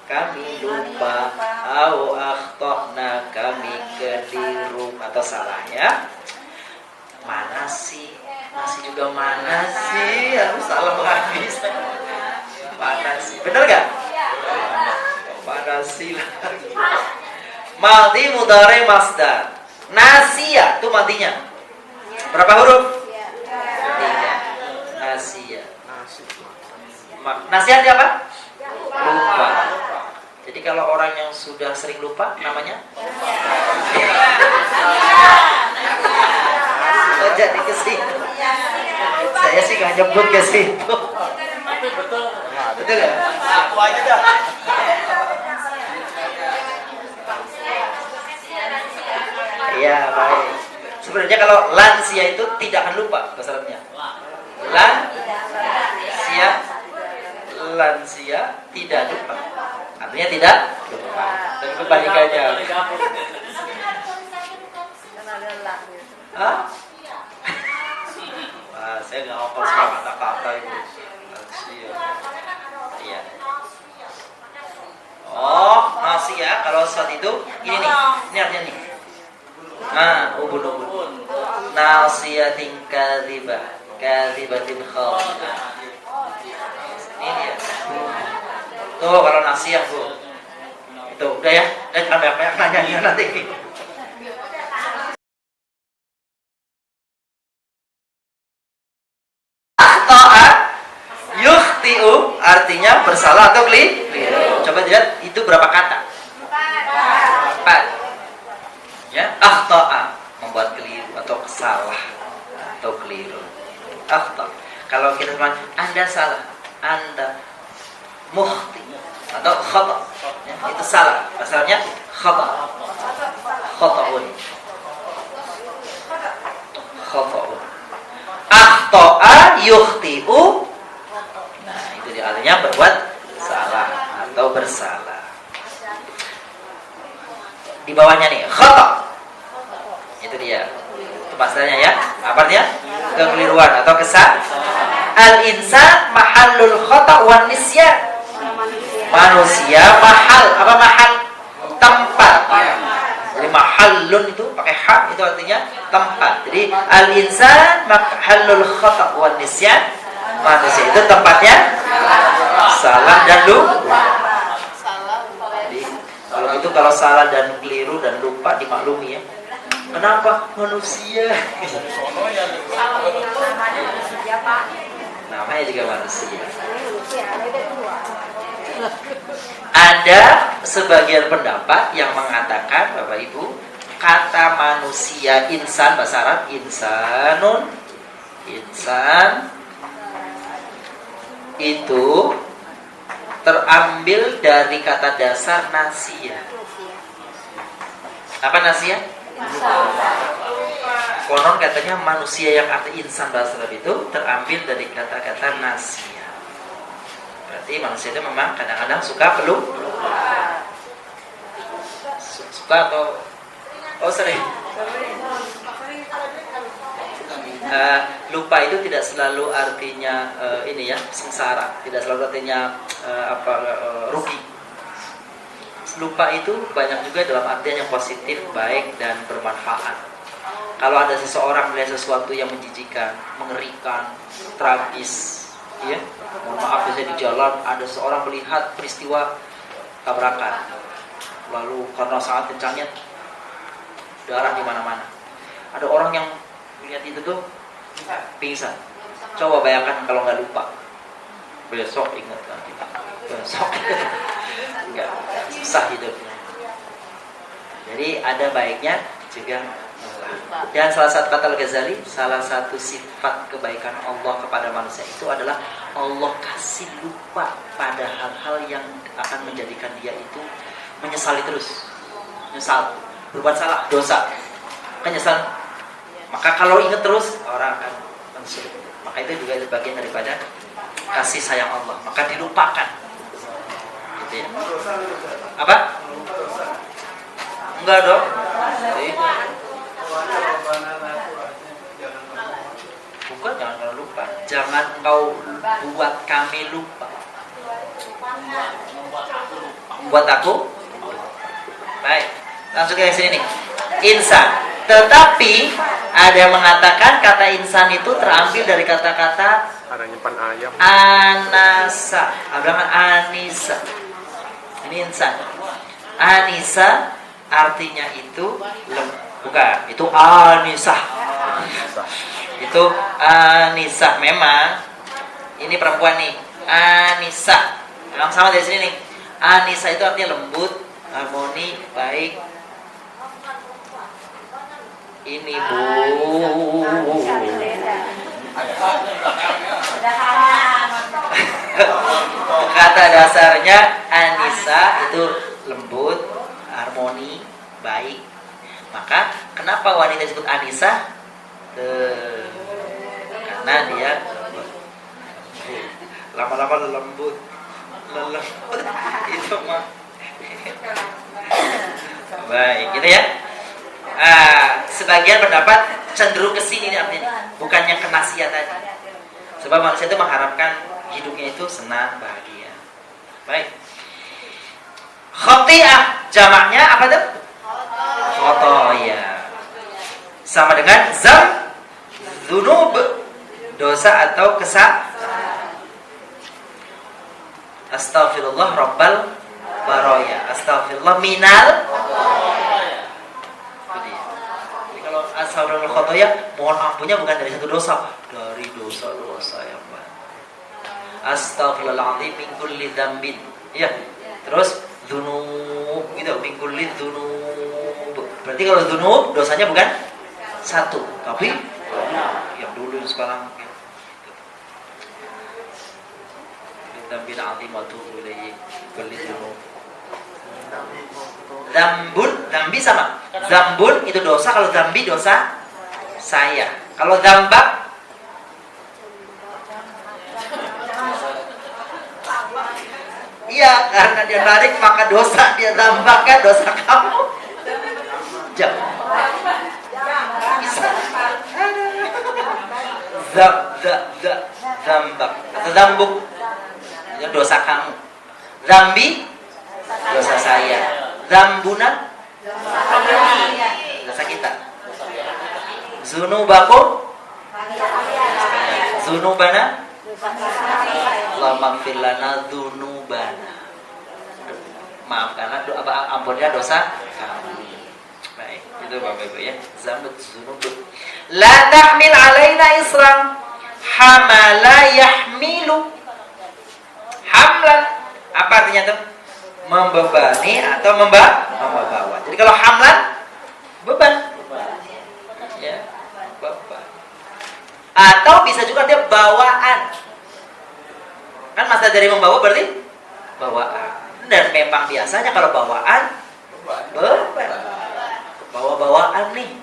kami lupa, au akhtana kami keliru atau salah ya. Mana sih? Masih juga mana sih? Harus salah habis. Mana sih? Bener gak? Mana sih lagi? Maldi mudhari masdar. Nasia itu madinya. Berapa huruf? 3. Nasia. Nasihat apa? Lupa. Jadi kalau orang yang sudah sering lupa namanya? Oh, jadi ke situ. Saya sih nggak nyebut ke situ. Betul ya? Aku aja dah. Iya, baik. Sebenarnya kalau lansia itu tidak akan lupa syaratnya. Lansia tidak lupa. Artinya tidak lupa. Dan kebalikannya. Hah? Saya nggak hafal semua kata-kata itu. Lansia. Iya. Oh, nasia kalau saat itu ini nih. Ini artinya nih. Nah, ubun. Nasiyatin kadhibatin khawna. Ini dia. Tuh kalau nasiah Bu. Itu udah ya. Dan jangan banyak-banyak nanya nanti. Akhta'a yukhti'u artinya bersalah atau keliru. Coba lihat itu berapa kata? 4. Ya, akhta'a membuat keliru atau salah atau keliru. Akhta. Kalau kita bilang Anda salah, Anda mukhti atau khata, ya, itu salah. Asalnya khata. Khata'un. Khata'un. Akhta'a yukhti'u. Nah, itu dia artinya berbuat salah atau bersalah. Di bawahnya nih, khata'. Itu dia. Itu maksudnya ya. Apa artinya? Kekeliruan atau kesalahan. Al-insan mahallul khata' wan nisyan. Manusia mahal. Apa mahal? Tempat. Jadi mahallun itu pakai ha, itu artinya tempat. Jadi al-insan mahallul khata' wan nisyan. Manusia itu tempatnya salah dan lupa. itu kalau salah dan keliru dan lupa dimaklumi ya. Kenapa? Manusia. Namanya juga manusia. Ada sebagian pendapat yang mengatakan, Bapak Ibu, kata manusia insan bahasa Arab insanun, insan itu terambil dari kata dasar nasia. Apa nasia? Konon katanya manusia yang arti insan bahasa Arab itu terambil dari kata-kata nasia. Berarti manusia itu memang kadang-kadang suka suka atau sering. Lupa itu tidak selalu artinya ini ya, sengsara, tidak selalu artinya rugi. Lupa itu banyak juga dalam artian yang positif, baik dan bermanfaat. Kalau ada seseorang melihat sesuatu yang menjijikan, mengerikan, tragis, ya, mohon maaf biasanya di jalan ada seorang melihat peristiwa tabrakan, lalu karena sangat kencangnya darah di mana-mana. Ada orang yang melihat itu tuh pingsan. Coba bayangkan kalau nggak lupa, besok ingat lagi, besok nggak, susah hidupnya. Jadi ada baiknya juga. Dan salah satu kata Al-Ghazali, salah satu sifat kebaikan Allah kepada manusia itu adalah Allah kasih lupa pada hal-hal yang akan menjadikan dia itu menyesali terus, menyesal, berbuat salah, dosa, penyesalan. Maka kalau ingat terus orang akan mensulit. Maka itu juga bagian daripada kasih sayang Allah. Maka dilupakan. Gitu ya. Apa? Enggak dong. Bukan, jangan lupa. Jangan engkau buat kami lupa. Buat aku. Baik. Langsung ke sini nih. Insan. Tetapi ada yang mengatakan kata insan itu terambil dari kata-kata Ada nyimpan ayam. anasa. Bilangan anisa. Ini insan. Anisa artinya itu bukan, itu anisah. Itu anisah. Memang ini perempuan nih. Anisah. Memang sama dari sini nih. Anisah itu artinya lembut, harmoni, baik. Ini Bu. Kata dasarnya Anisa itu lembut, harmoni, baik. Maka kenapa wanita disebut Anisa? Karena dia lama-lama lembut, lembut itu mah. Baik, gitu ya. Sebagian pendapat cenderung ke sini artinya, bukan yang ke nasia tadi. Sebab manusia itu mengharapkan hidupnya itu senang, bahagia. Baik. Khoti'ah jamaknya apa tuh? Khotoya. Sama dengan dzunub, dosa atau kesalahan. Astaghfirullah rabbal baroya. Astaghfirullah minal. Astaghfirullah khotoya, mohon ampunnya bukan dari satu dosa, dari dosa-dosa yang banyak. Astaghfirullahaladzim min kulli dzambin. Ya. Terus dzunub gitu, min kulli dzunub. Berarti kalau dzunub dosanya bukan satu, tapi yang dulu yang sekarang. Dzambin azim wa tubu ilaihi kulli dzunub. Zambi sama. Zambun itu dosa, kalau zambi dosa saya. Kalau zambak iya, karena dia narik maka dosa dia zambakkan, dosa kamu. Jam. Zambak atau zambuk itu dosa kamu. Zambi dosa saya. Zambuna dosa kita. Zunubakum zunubana Allahumma gfir lana dzunubana. maafkanlah ampunilah dosa kami. Baik, itu Bapak Ibu ya. Zambut zunubut. La tahmil alaina isran hamala yahmilu. Hamlan apa artinya tuh? Membebani atau membawa. Jadi kalau hamlan beban. Ya, beban. Atau bisa juga dia bawaan. Kan masa dari membawa berarti bawaan. Dan memang biasanya kalau bawaan beban. Bawa-bawaan nih.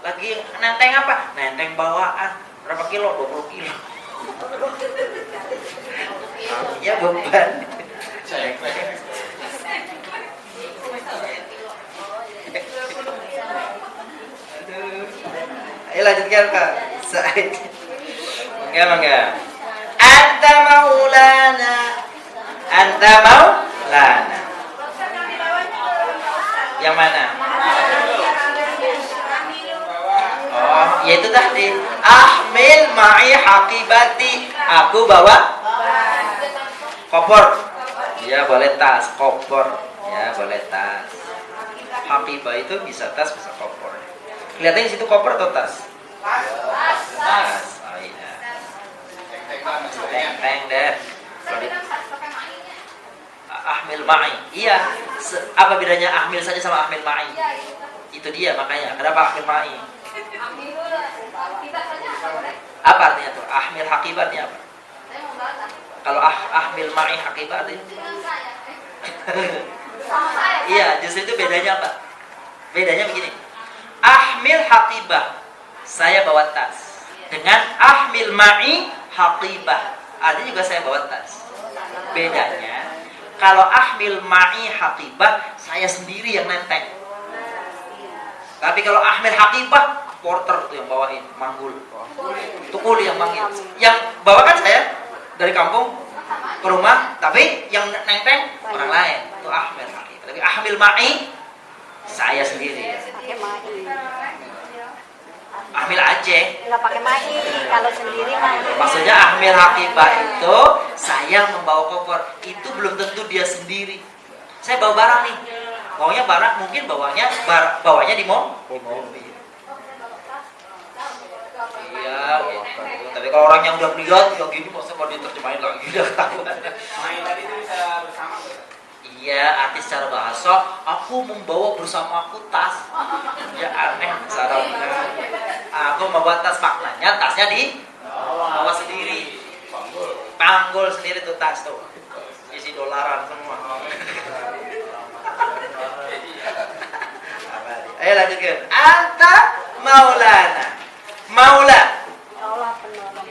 Lagi nenteng apa? Nenteng bawaan. Berapa kilo? 20 kilo. Ya beban. Ayo lanjutkan Pak Said. Mangga. Anta maulana. Yang mana? Oh, yaitu tadi. Ahmil ma'i haqibati. Aku bawa koper. Ya boleh tas, koper. Ya boleh tas. Haqibah itu bisa tas, bisa koper. Kelihatannya di situ koper atau tas? Tas. Oh iya. Teng deh. Ahmil ma'i. Iya. Apa bedanya ahmil saja sama ahmil ma'i? Itu dia makanya. Kenapa ahmil ma'i? Apa artinya tuh? Ahmil haqibatnya apa? Kalau ahmil ma'i haqibat itu. Iya, justru itu bedanya apa? Bedanya begini. Ahmil haqibah, saya bawa tas. Dengan ahmil ma'i haqibah, artinya juga saya bawa tas. Bedanya, kalau ahmil ma'i haqibah, saya sendiri yang nenteng. Tapi kalau ahmil haqibah, porter tuh yang bawain, manggul. Tukuli yang manggil. Yang bawa kan saya dari kampung ke rumah, tapi yang nenteng orang lain. Itu ahmil haqibah. Tapi ahmil ma'i, saya sendiri. Pakai ma'i. Ahmil aja. Nggak pakai ma'i. Kalau sendiri mah. Maksudnya ahmil haqibah itu saya membawa koper. Itu belum tentu dia sendiri. Saya bawa barang nih. Bawanya barang mungkin bawanya di mobil. Iya, gitu. Tapi kalau orang yang udah lihat ya gini masa mau diterjemahin lagi udah ketahuan. Main tadi itu bisa bersama. Iya, arti secara bahasa, aku membawa bersama aku tas. Ya aneh secara aku membawa tas, maknanya tasnya di bawa sendiri. Panggul sendiri tuh tas tuh. Isi dolaran semua. Ayo lanjutkan. Anta maulana. Maula.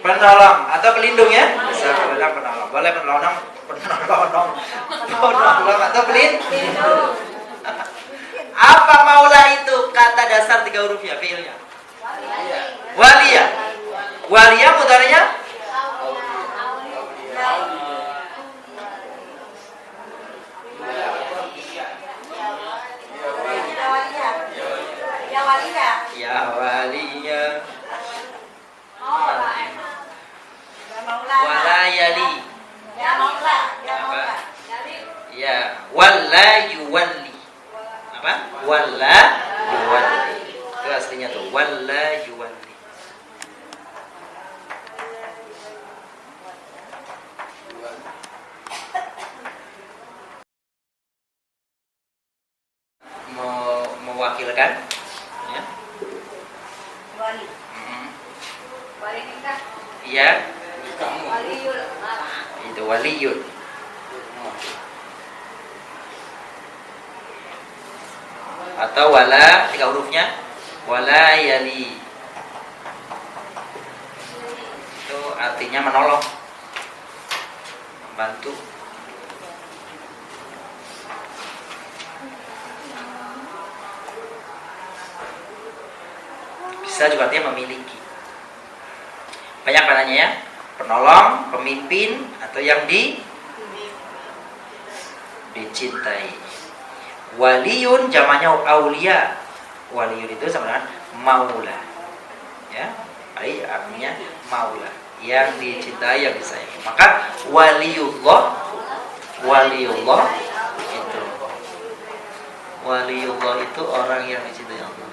Penolong atau pelindung ya? Bisa bilang penolong. Boleh penolong atau pelindung. Apa maula itu? Kata dasar 3 huruf ya, fiilnya. Waliyah. Waliyah mudhari'nya? Ya waliyah. Walayali. Apa? Ya, wala yuwalli. Apa? Wala yuwalli. Itu aslinya tuh, wala yuwalli. Mewakilkan ya. Wali. Wali nikah. Iya. Waliul. Itu waliyun. Atau wala 3 hurufnya wala yali. Itu artinya menolong, membantu. Bisa juga artinya memiliki. Banyak panahnya ya. Penolong, pemimpin, atau yang dicintai. Waliyun jamaknya aulia. Waliyun itu sama dengan maula. Ya, baik artinya maula, yang dicintai, yang disayangi. Maka waliullah itu Waliullah itu orang yang dicintai Allah.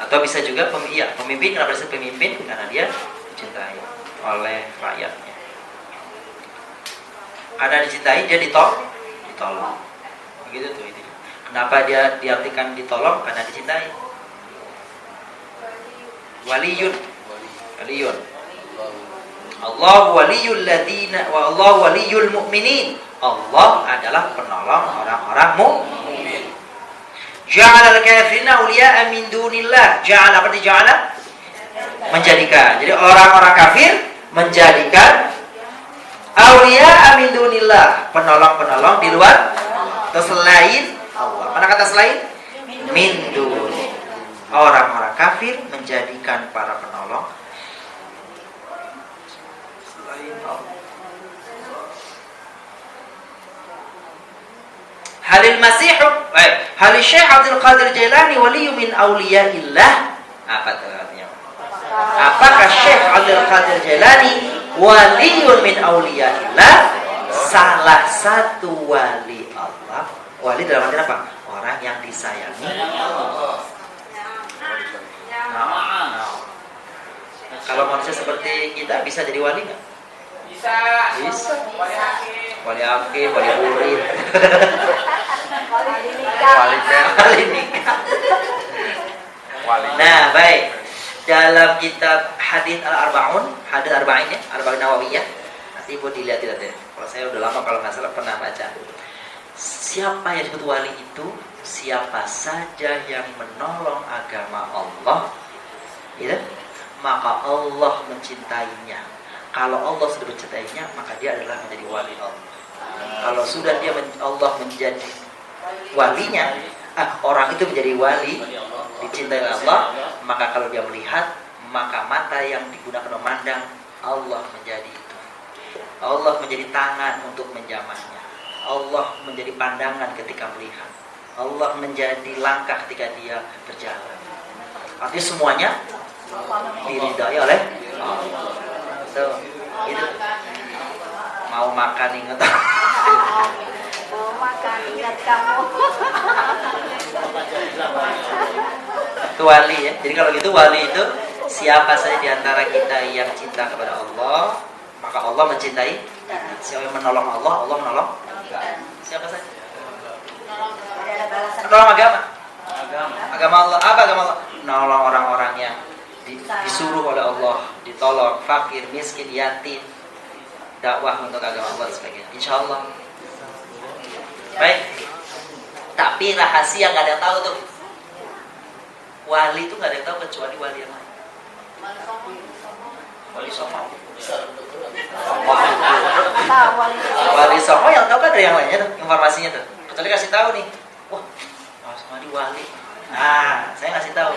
Atau bisa juga pemimpin. Kenapa disebut pemimpin? Karena dia dicintai oleh rakyatnya. Karena dicintai dia ditolong. Begitu tuh ini. Kenapa dia diartikan ditolong? Karena dicintai. Waliyun. Allah waliyul ladina wa Allah waliyul mu'minin. Allah adalah penolong orang-orang mukmin. Ja'alal kafirina awliya'a min dunillah. Ja'ala apa dija'ala? Menjadikan. Jadi orang-orang kafir menjadikan awliya'a min dunillah, penolong-penolong di luar atau selain Allah. Mana kata selain? Min dun. Orang-orang kafir menjadikan para penolong selain Allah. Halil Masihu, Halil Syekh Abdul Qadir Jailani waliyu min awliyaillah. Apa itu artinya? Apakah Syekh Abdul Qadir Jailani waliyun min awliyaillah? Salah satu wali Allah. Wali dalam arti apa? Orang yang disayangi. Kalau manusia seperti kita bisa jadi wali nggak? Bisa. Wali hakim, Wali murid, Wali nikah. Nah, baik. Dalam kitab Hadits Al-Arba'un, Hadits Arba'in ya, Arba'in Nawawiyah. Nanti Ibu dilihat ya. Kalau saya udah lama kalau nggak salah pernah baca. Siapa yang disebut wali itu? Siapa saja yang menolong agama Allah, ya, maka Allah mencintainya. Kalau Allah sudah mencintainya, maka dia adalah menjadi wali Allah. Kalau sudah Allah menjadi walinya, orang itu menjadi wali, dicintai Allah, maka kalau dia melihat, maka mata yang digunakan memandang Allah menjadi itu. Allah menjadi tangan untuk menjamahnya. Allah menjadi pandangan ketika melihat. Allah menjadi langkah ketika dia berjalan. Artinya semuanya diridai oleh Allah. So, itu mau makan ingat. Mau makan ingat kamu. Itu wali ya. Jadi kalau gitu wali itu siapa saja di antara kita yang cinta kepada Allah, maka Allah mencintai. Siapa yang menolong Allah, Allah menolong. Siapa saja? Menolong agama. Agama Allah. Apa agama Allah? Menolong orang-orang yang disuruh oleh Allah, ditolong, fakir, miskin, yatim, dakwah untuk agama Allah dan sebagainya. Insya Allah. Baik. Tapi rahasia nggak ada yang tahu tuh. Wali itu nggak ada yang tahu kecuali wali yang lain. Wali Songo. Wali Songo yang tahu kan dari yang lainnya tuh, informasinya tuh. Kecuali kasih tahu nih. Wah, Mas Madi wali. Nah, saya ngasih tahu.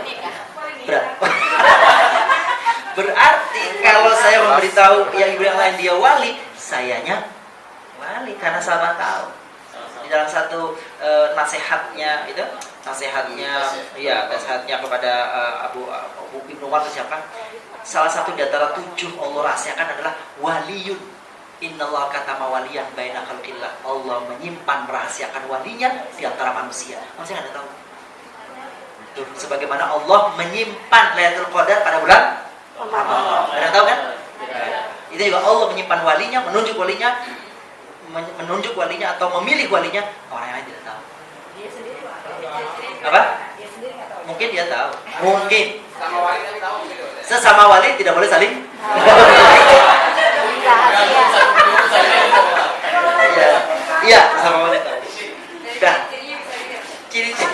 Berarti kalau saya memberitahu yang ibu yang lain dia wali, sayanya wali karena sama tahu. Di dalam satu nasihatnya itu, nasihatnya kepada Abu Ibnu Umar siapa? Salah satu di antara 7 Allah rahasiakan adalah waliyun. Innallah kata mawaliyan baina khalqillah. Allah menyimpan merahasiakan walinya di antara manusia. Manusia nggak ada tahu. Tuh, sebagaimana Allah menyimpan Lailatul Qadar pada bulan Ramadan. Ada tahu kan? Itu juga Allah menyimpan walinya, menunjuk walinya atau memilih walinya orang yang lain tidak tahu. Apa? Mungkin dia tahu. Mungkin. Sesama wali tidak boleh saling. Iya, sesama wali tahu. Dah. Ciri-ciri.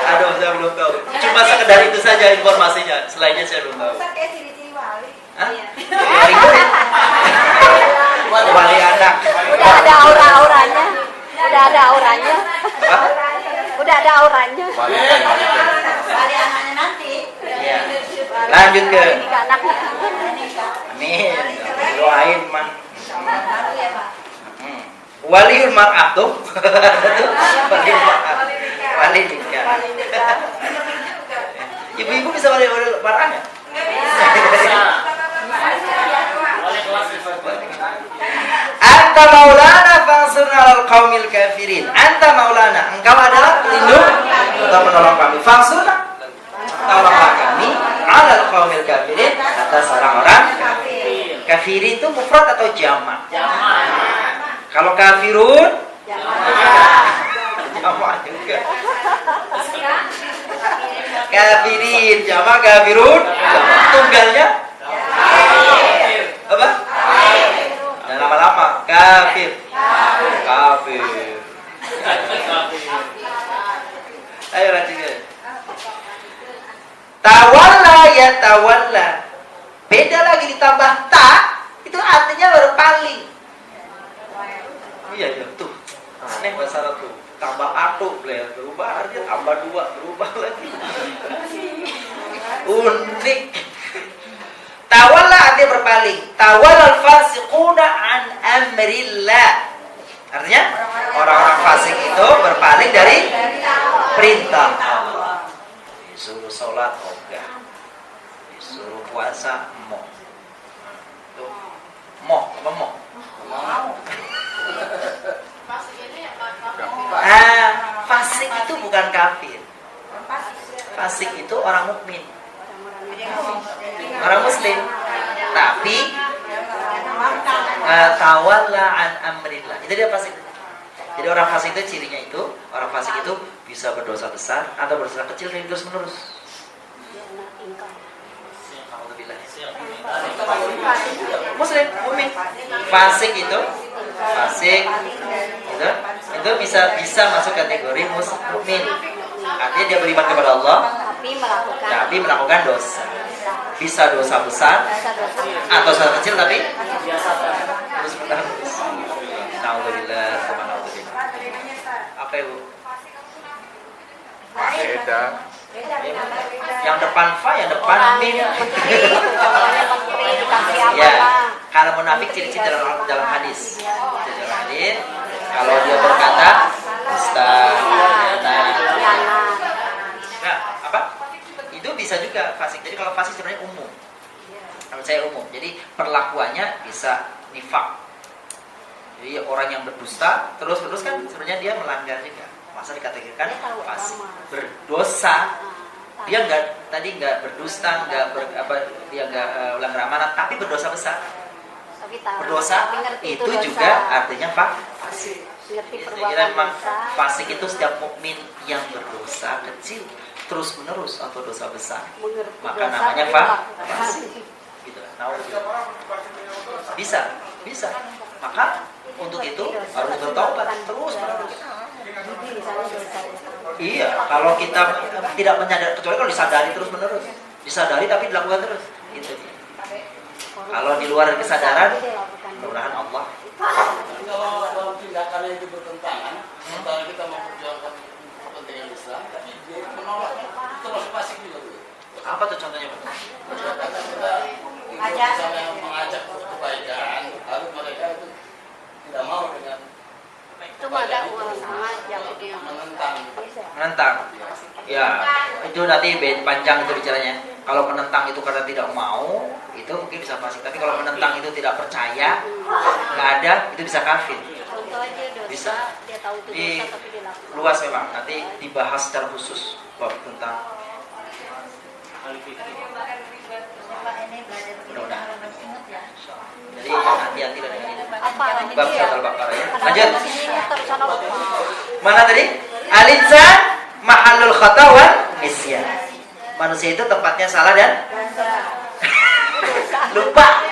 Aduh, saya belum tahu. Cuma sekedar itu saja informasinya. Selainnya saya belum tahu. Kayak ciri-ciri wali. Hah? Wali murid. Wali anak. Udah ada aura-auranya. Udah ada auranya. Apa? Udah ada auranya. Wali anaknya nanti. Iya. Lanjut ke. Ini anaknya. Amin. Doain man. Waliul mar'ah tuh. Waliul mar'ah. Wali nikah. Ibu-ibu bisa wali mar'ah nggak? Anta maulana fansurna alal qaumil kafirin. Anta maulana, engkau adalah pelindung atau penolong kami. Fansurna, tolonglah kami alal qaumil kafirin, atas orang-orang kafirin. Itu mufrad atau jamak? Kalau kafirun jamak juga. Kafirin jamak, kafirun tunggalnya apa? Dan lama-lama kafir. Ayo lanjutkan. Tawalla ya tawalla. Beda lagi ditambah ta, itu artinya berpaling. Iya ya tuh. Aneh bahasa Arab tuh. Tambah atu berubah artinya tambah dua, berubah lagi. Unik. Tawalla artinya berpaling. Tawallal fasiquna an amrillah. Artinya orang-orang fasik itu berpaling dari perintah Allah. Disuruh sholat ogah, disuruh puasa moh. Tuh, moh apa moh? Fasik itu bukan kafir. Fasik itu orang mukmin, orang muslim. Tapi tawalla an amrillah. Itu dia fasik. Jadi orang fasik itu cirinya itu, orang fasik itu bisa berdosa besar atau berdosa kecil dan terus menerus. Muslim, mukmin. Fasik itu bisa masuk kategori mukmin. Artinya dia beriman kepada Allah, tapi melakukan dosa. Bisa dosa besar atau dosa kecil tapi terus menerus. Alhamdulillah, apa ibu? Beda. Yang depan fa, yang depan mim. Ya, kalau munafik ciri-ciri dalam hadis. Dalam hadis, kalau dia berkata Ustaz, nah, apa? Itu bisa juga fasik. Jadi kalau fasik sebenarnya umum. Kalau saya umum. Jadi perlakuannya bisa nifak. Jadi orang yang berdusta terus kan sebenarnya dia melanggar juga. Masa dikategorikan fasik, berdosa. Dia nggak berdusta, dia nggak melanggar amanat, tapi berdosa besar. Berdosa itu juga artinya fasik. Jadi memang fasik itu setiap mukmin yang berdosa kecil terus menerus atau dosa besar, maka namanya fasik. Gitu. Bisa. Maka untuk itu harus bertobat terus menerus. Iya, kalau kita tidak menyadari, kecuali kalau disadari terus menerus, disadari tapi dilakukan terus, itu dia. Kalau di luar kesadaran, mudah-mudahan Allah. Kalau tindakannya itu bertentangan, sementara kita memperjuangkan kepentingan Islam, tapi dia menolaknya, itu masuk fasik juga. Apa tuh contohnya? Kita misalnya mengajak kebaikan, lalu mereka itu tidak mau dengan Itu ada sama yang menentang. Ya, itu nanti panjang itu bicaranya. Kalau menentang itu karena tidak mau, itu mungkin bisa fasik. Tapi kalau menentang itu tidak percaya, nggak ada, itu bisa kafir. Bisa. Di luas memang. Nanti dibahas secara khusus tentang. Mudah-mudahan. Jadi hati-hati lah dengan ini. Bab surat Al-Baqarah ya. Lanjut. Mana tadi? Al-insan mahallul khata wa nisyan. Manusia itu tempatnya salah dan lupa.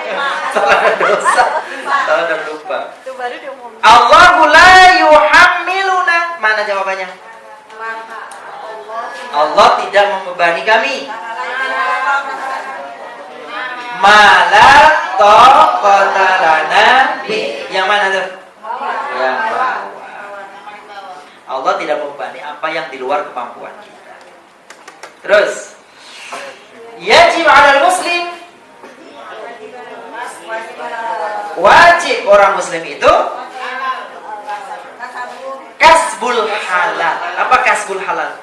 Salah dan dosa. Salah dan lupa. Allahu la yuhammiluna. Mana jawabannya? Allah tidak membebani kami. Mala taqata lana bi. Yang mana tuh? Yang bawah. Allah tidak membebani apa yang di luar kemampuan kita. Terus, yajib 'alal muslim, wajib orang muslim itu kasbul halal. Apa kasbul halal?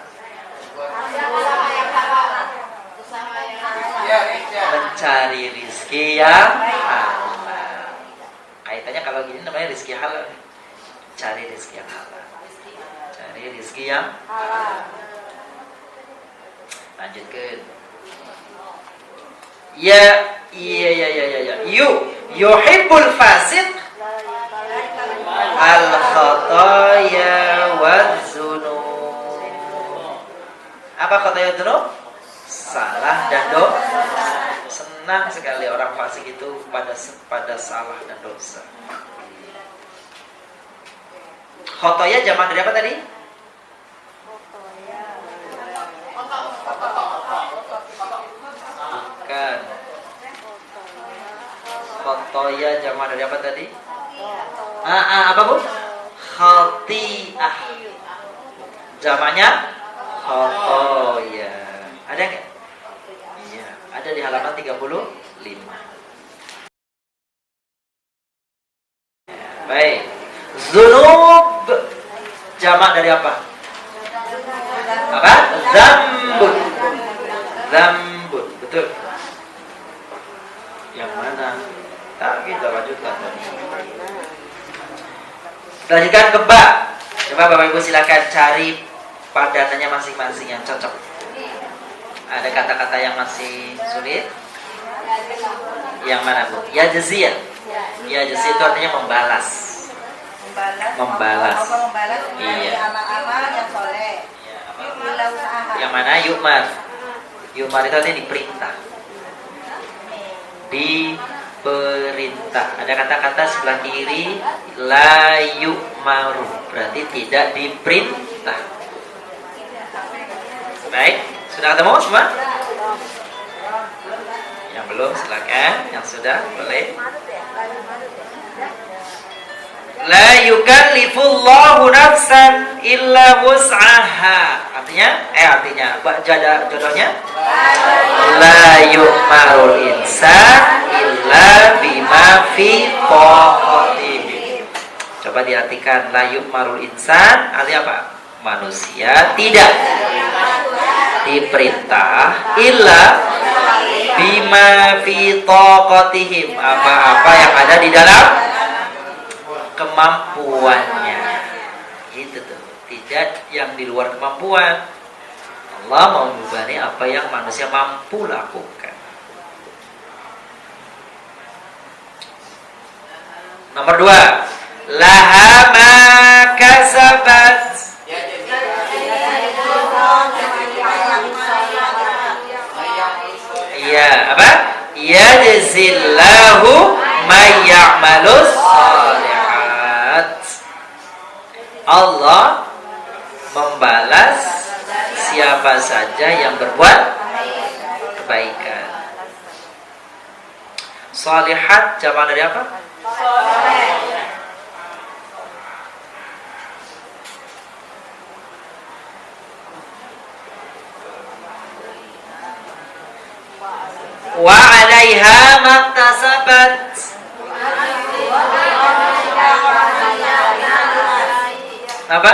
Mencari rizki yang halal. Kaitannya kalau gini namanya rizki halal. Cari rizki yang halal. Cari rizki yang halal. Lanjutkan. Ya. Yuhibbul fasik al khataya wadzunub. Apa khataya dzunub? Salah dan dosa. Senang sekali orang fasik itu pada salah dan dosa. Khotoya jamak dari apa tadi? Bukan. Khotoya jamak dari apa tadi? Apa bu? Khati'ah. Jamaknya khotoya. Ada nggak? Iya, ada di halaman 35. Baik. Zunub jamak dari apa? Apa? Zambun. Zambun, betul. Yang mana? Kita lanjutkan. Lanjutkan ke ba. Coba Bapak Ibu silakan cari padanannya masing-masing yang cocok. Ada kata-kata yang masih sulit? Yang mana Bu? Ya jaziyah. Ya jaziyah itu artinya membalas. Membalas. Iya. Amal-amal yang soleh. Yang mana yukmar? Yukmar itu artinya diperintah. Diperintah. Ada kata-kata sebelah kiri la yukmaru, berarti tidak diperintah. Baik, sudah ketemu semua? Yang belum silakan, yang sudah boleh. La yukallifullahu nafsan illa wus'aha. Artinya jodohnya la yu'marul insan illa bima fi taqatihi. Coba diartikan la yu'marul insan artinya apa? Manusia tidak diperintah illa bima fi taqatihim, apa-apa yang ada di dalam kemampuannya. Itu tuh, tidak yang di luar kemampuan. Allah mau membebani apa yang manusia mampu lakukan. Nomor 2, laha ma kasabat. Iya, apa? Yajzillahu may ya'malus shalihat. Allah membalas siapa saja yang berbuat kebaikan. Shalihat jamak dari apa? Wa 'alaiha maktasabat. Apa?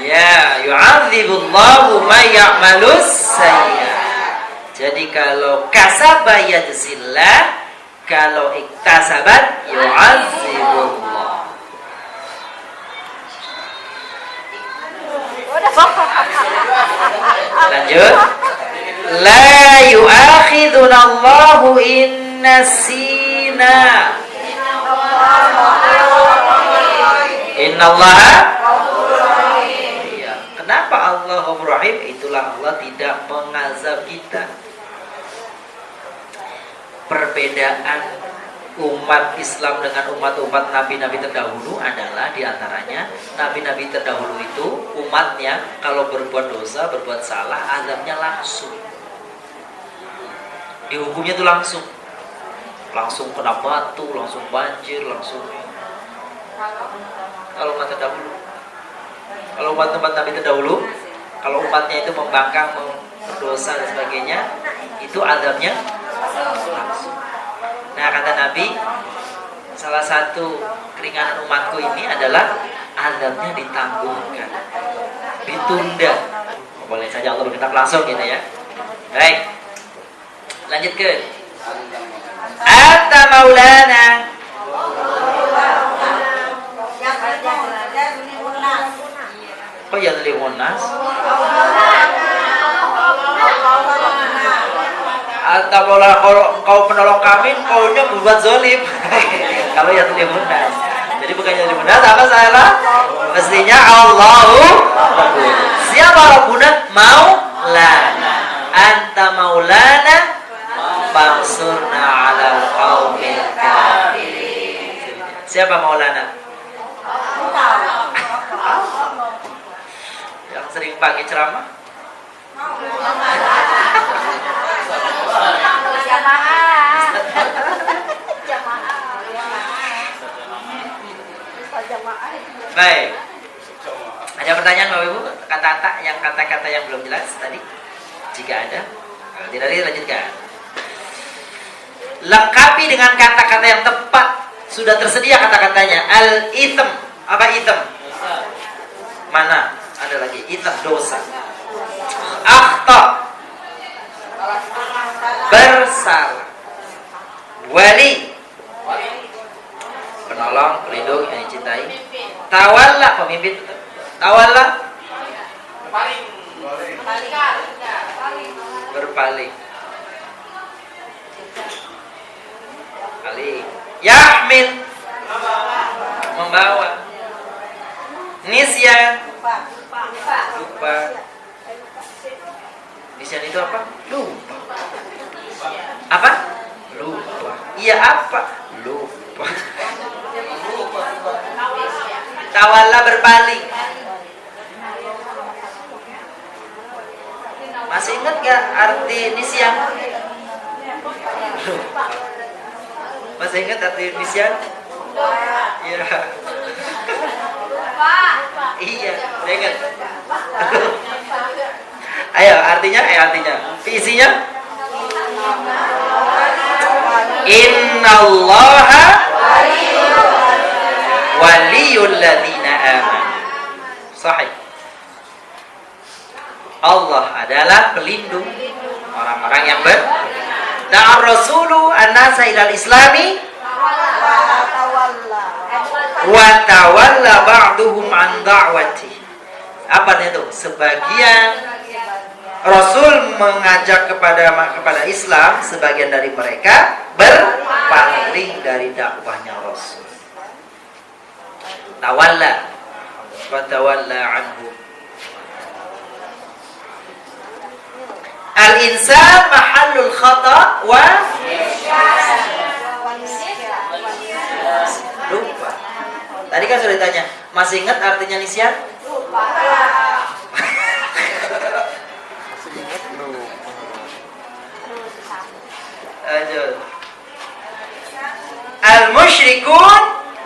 Ya, yu'adzibullahu may ya'malus sayyi'at. Jadi kalau kasaba yajzillah, kalau iktasabat yu'adzibullah. Lanjut. La yu'akhiduna Allahu in nasina. Innallaha iya. Kenapa Allah Ghafurur Rahim? Itulah Allah tidak mengazab kita. Perbedaan umat Islam dengan umat-umat nabi-nabi terdahulu adalah diantaranya nabi-nabi terdahulu itu umatnya kalau berbuat dosa, berbuat salah, azabnya langsung. Dihukumnya itu langsung kena batu, langsung banjir, langsung. Kalau umat terdahulu, kalau umat-umat nabi terdahulu, kalau umatnya itu membangkang, berdosa dan sebagainya, itu azabnya langsung. Nah kata Nabi, salah satu keringanan umatku ini adalah azabnya ditangguhkan, ditunda. Boleh saja Allah bertindak langsung gitu ya. Baik, Lanjut ke Anta maulana. Oh ya limun nas. Anta maulana, kalau kau penolong kami, kaunya berbuat zolim. Kalau ya limun nas. Jadi bukan ya limun nas, apa salah? Mestinya Allahu Rabbuna. Siapa Rabbuna? Maulana. Anta maulana fansurna 'alal qaumil kafirin. Siapa maulana? Yang sering pakai ceramah? Baik. Ada pertanyaan Bapak Ibu? Kata-kata yang belum jelas tadi? Jika ada, kalau tidak dilanjutkan. Lengkapi dengan kata-kata yang tepat. Sudah tersedia kata-katanya. Al-ithm. Apa ithm? Mana? Ada lagi. Ithm, dosa. Akhta. Bersalah. Wali. Penolong, pelindung, yang dicintai. Tawalla, pemimpin. Tawalla. Berpaling. Paling. Yahmil. Membawa. Nisyan. Lupa. Nisyan itu apa? Lupa. Apa? Lupa. Iya apa? Lupa. Tawalla, berpaling. Masih ingat gak arti nisyan? Masih ingat arti nisyan? Iya. Iya, udah ingat. Ayo, artinya. Isinya? Innallaha waliyul ladzina amanu. Sahih. Allah adalah pelindung orang-orang yang Da'ar Rasulu an-nasa ilal islami wa tawalla ba'duhum an da'wati. Apa itu? Sebagian Rasul mengajak kepada Islam, sebagian dari mereka berpaling dari dakwahnya Rasul. Tawalla wa tawalla anhu. Al-insan mahallul khata wa lupa. Tadi kan sudah ditanya, masih ingat artinya nisyan? Lupa. Lanjut. Al-musyrikun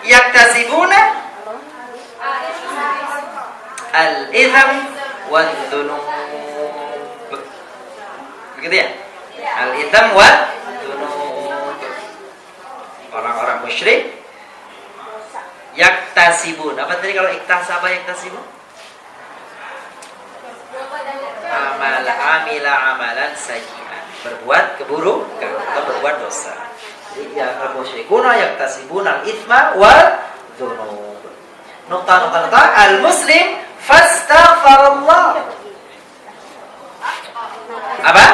yaktasibuna al-itham wal-dhunub. Begitu ya? Al-itham wal-dhunub. Orang-orang musyrik yaktasibun. Apa tadi kalau iktasaba yaktasibun? Amila amalan sayyi'an. Berbuat keburukan atau berbuat dosa. Jadi ya al-musyrikuna yaktasibuna al-ithma wal-dhunub. Nukta al-muslim fastaghfarallah. Apa?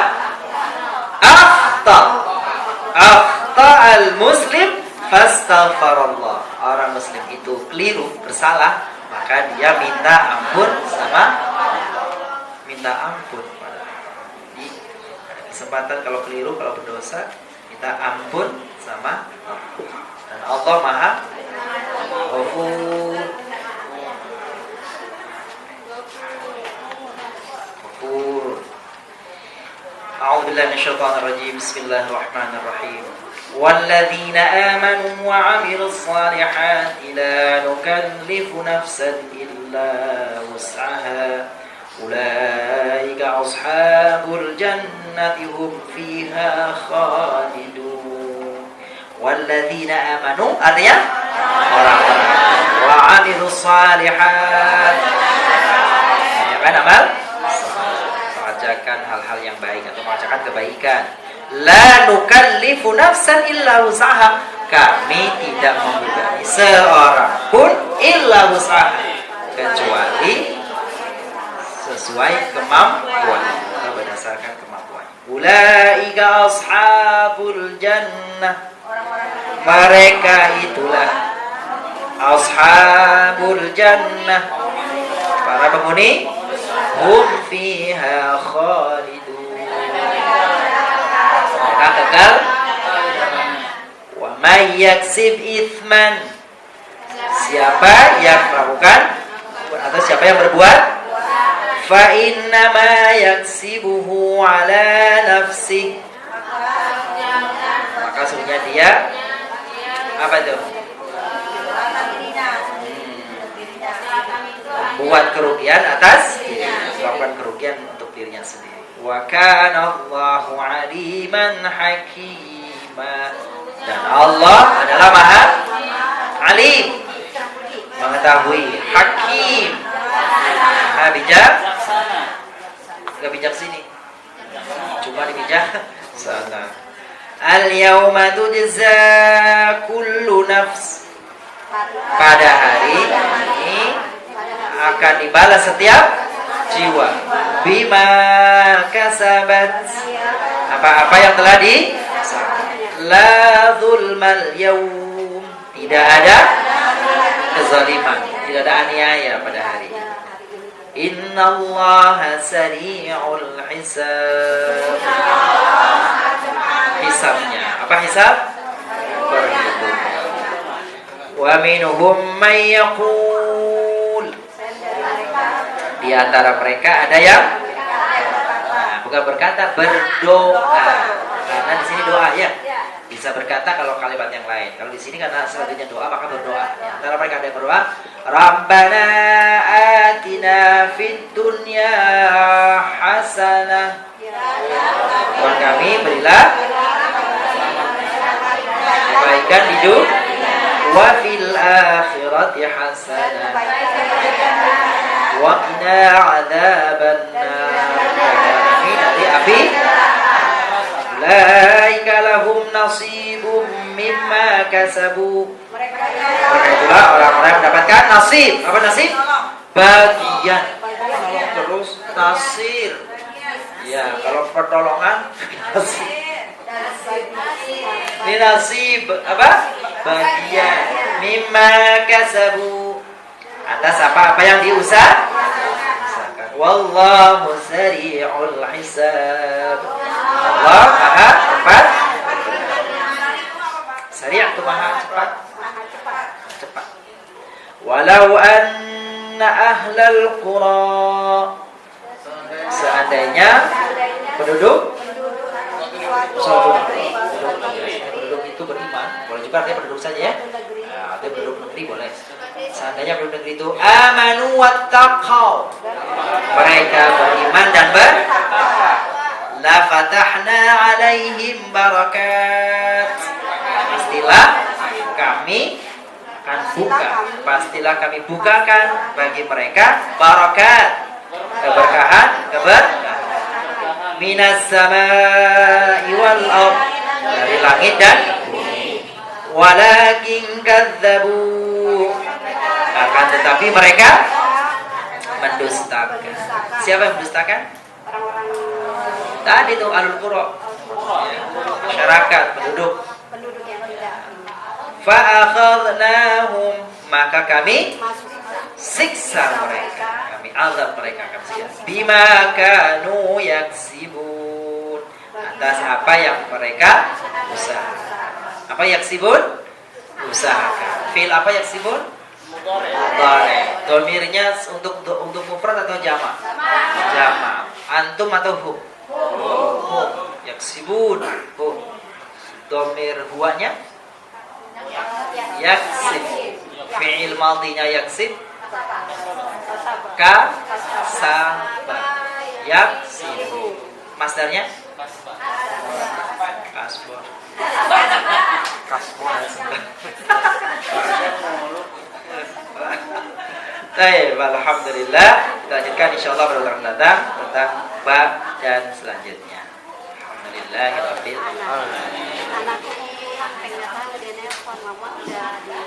Akhta al-muslim fastaghfarallah. Orang muslim itu keliru, bersalah, maka dia minta ampun sama Allah. Minta ampun. Jadi ada kesempatan kalau keliru, kalau berdosa, minta ampun sama Allah. Dan Allah Maha Ghafur. A'udzu billahi minasyaitonir rajim. Bismillahirrahmanirrahim. والذين آمنوا وعملوا الصالحات لا نكلف نفسا إلا وسعها أولئك أصحاب الجنة هم فيها خالدون. والذين آمنوا artinya orang-orang وعملوا الصالحات, mengerjakan amal, mengerjakan hal-hal yang baik atau mengerjakan kebaikan. La nukallifu nafsan illa wus'aha. Kami tidak membebani seorang pun illa wus'aha, kecuali sesuai kemampuan atau berdasarkan kemampuan. Ulaika ashabul jannah. Mereka itulah ashabul jannah, para penghuni. Hum fiha khalidun. Mereka kekal. Wa may yaksib ithman. Siapa yang melakukan atau siapa yang berbuat, fa innama yaksibuhu ala nafsi, maka sesungguhnya dia apa itu? Buat kerugian atas melakukan kerugian untuk dirinya sendiri. Wa kana Allahu aliman hakima. Dan Allah adalah Maha Alim, mengetahui, hakim, Maha bijak. Enggak bijak sini, cuma di bijak sana. Al-yauma tujza kullu nafs. Pada hari ini akan dibalas setiap jiwa bima kasabat, apa-apa yang telah di la zulmal yaum, tidak ada kezaliman, tidak ada aniaya pada hari ini. Innallaha sari'ul hisab. Hisabnya apa hisab? Perhitungan. Wa minhum may yaqul, di antara mereka ada yang bukan berkata, berdoa. Karena di sini doa ya. Bisa berkata kalau kalimat yang lain. Kalau di sini karena selanjutnya doa maka berdoa. Di antara mereka ada yang berdoa, Rabbana atina fid dunya hasanah. Tuhan kami berilah kebaikan di dunia, wa fil akhirati hasanah wa qina adzabannar. Kami dari api. Ulaika lahum nasibum mimma kasabu. Mereka itulah orang-orang yang mendapatkan nasib. Apa nasib? Bagian. Terus nasir. Ya, kalau pertolongan ini nasib apa? Bagian. Mimma kasabu, atas apa yang diusahakan. Wallahu sari'ul hisab. Allah maha cepat. Sari' itu maha cepat. Cepat. Walau anna ahlal qura, seandainya penduduk itu beriman, boleh juga artinya penduduk saja ya. Nah, artinya penduduk negeri boleh. Seandainya penduduk negeri itu amanu wattaqau, mereka beriman dan la fatahna alaihim barakat, pastilah kami bukakan bagi mereka barakat, keberkahan minas samai wal ard, dari langit dan bumi. Walakin kadzabu, akan tetapi mereka mendustakan. Siapa yang mendustakan? Tadi itu alul qura, masyarakat, penduduk. Fa akhadnahum, maka kami siksa mereka, kami azab mereka, kami siksa. Bima kanu yaksibun, atas apa yang mereka usahakan. Apa yaksibun? Usahakan. Fil apa yaksibun? Mudhari. Domirnya untuk mufrad atau jama'? Jama'. Antum atau hum? Hum. Yaksibun. Hum. Domir huwanya? Yaksib. Fi'il madhinya yaksib. Kasaba. Yaksib. Masdarnya? Kasbon. Baik, alhamdulillah. Kita lanjutkan insyaallah pada bulan datang tentang bab dan selanjutnya. Alhamdulillah. Alhamdulillahirabbil alamin. Anakku pulang pengen tahu dia nelpon mama udah di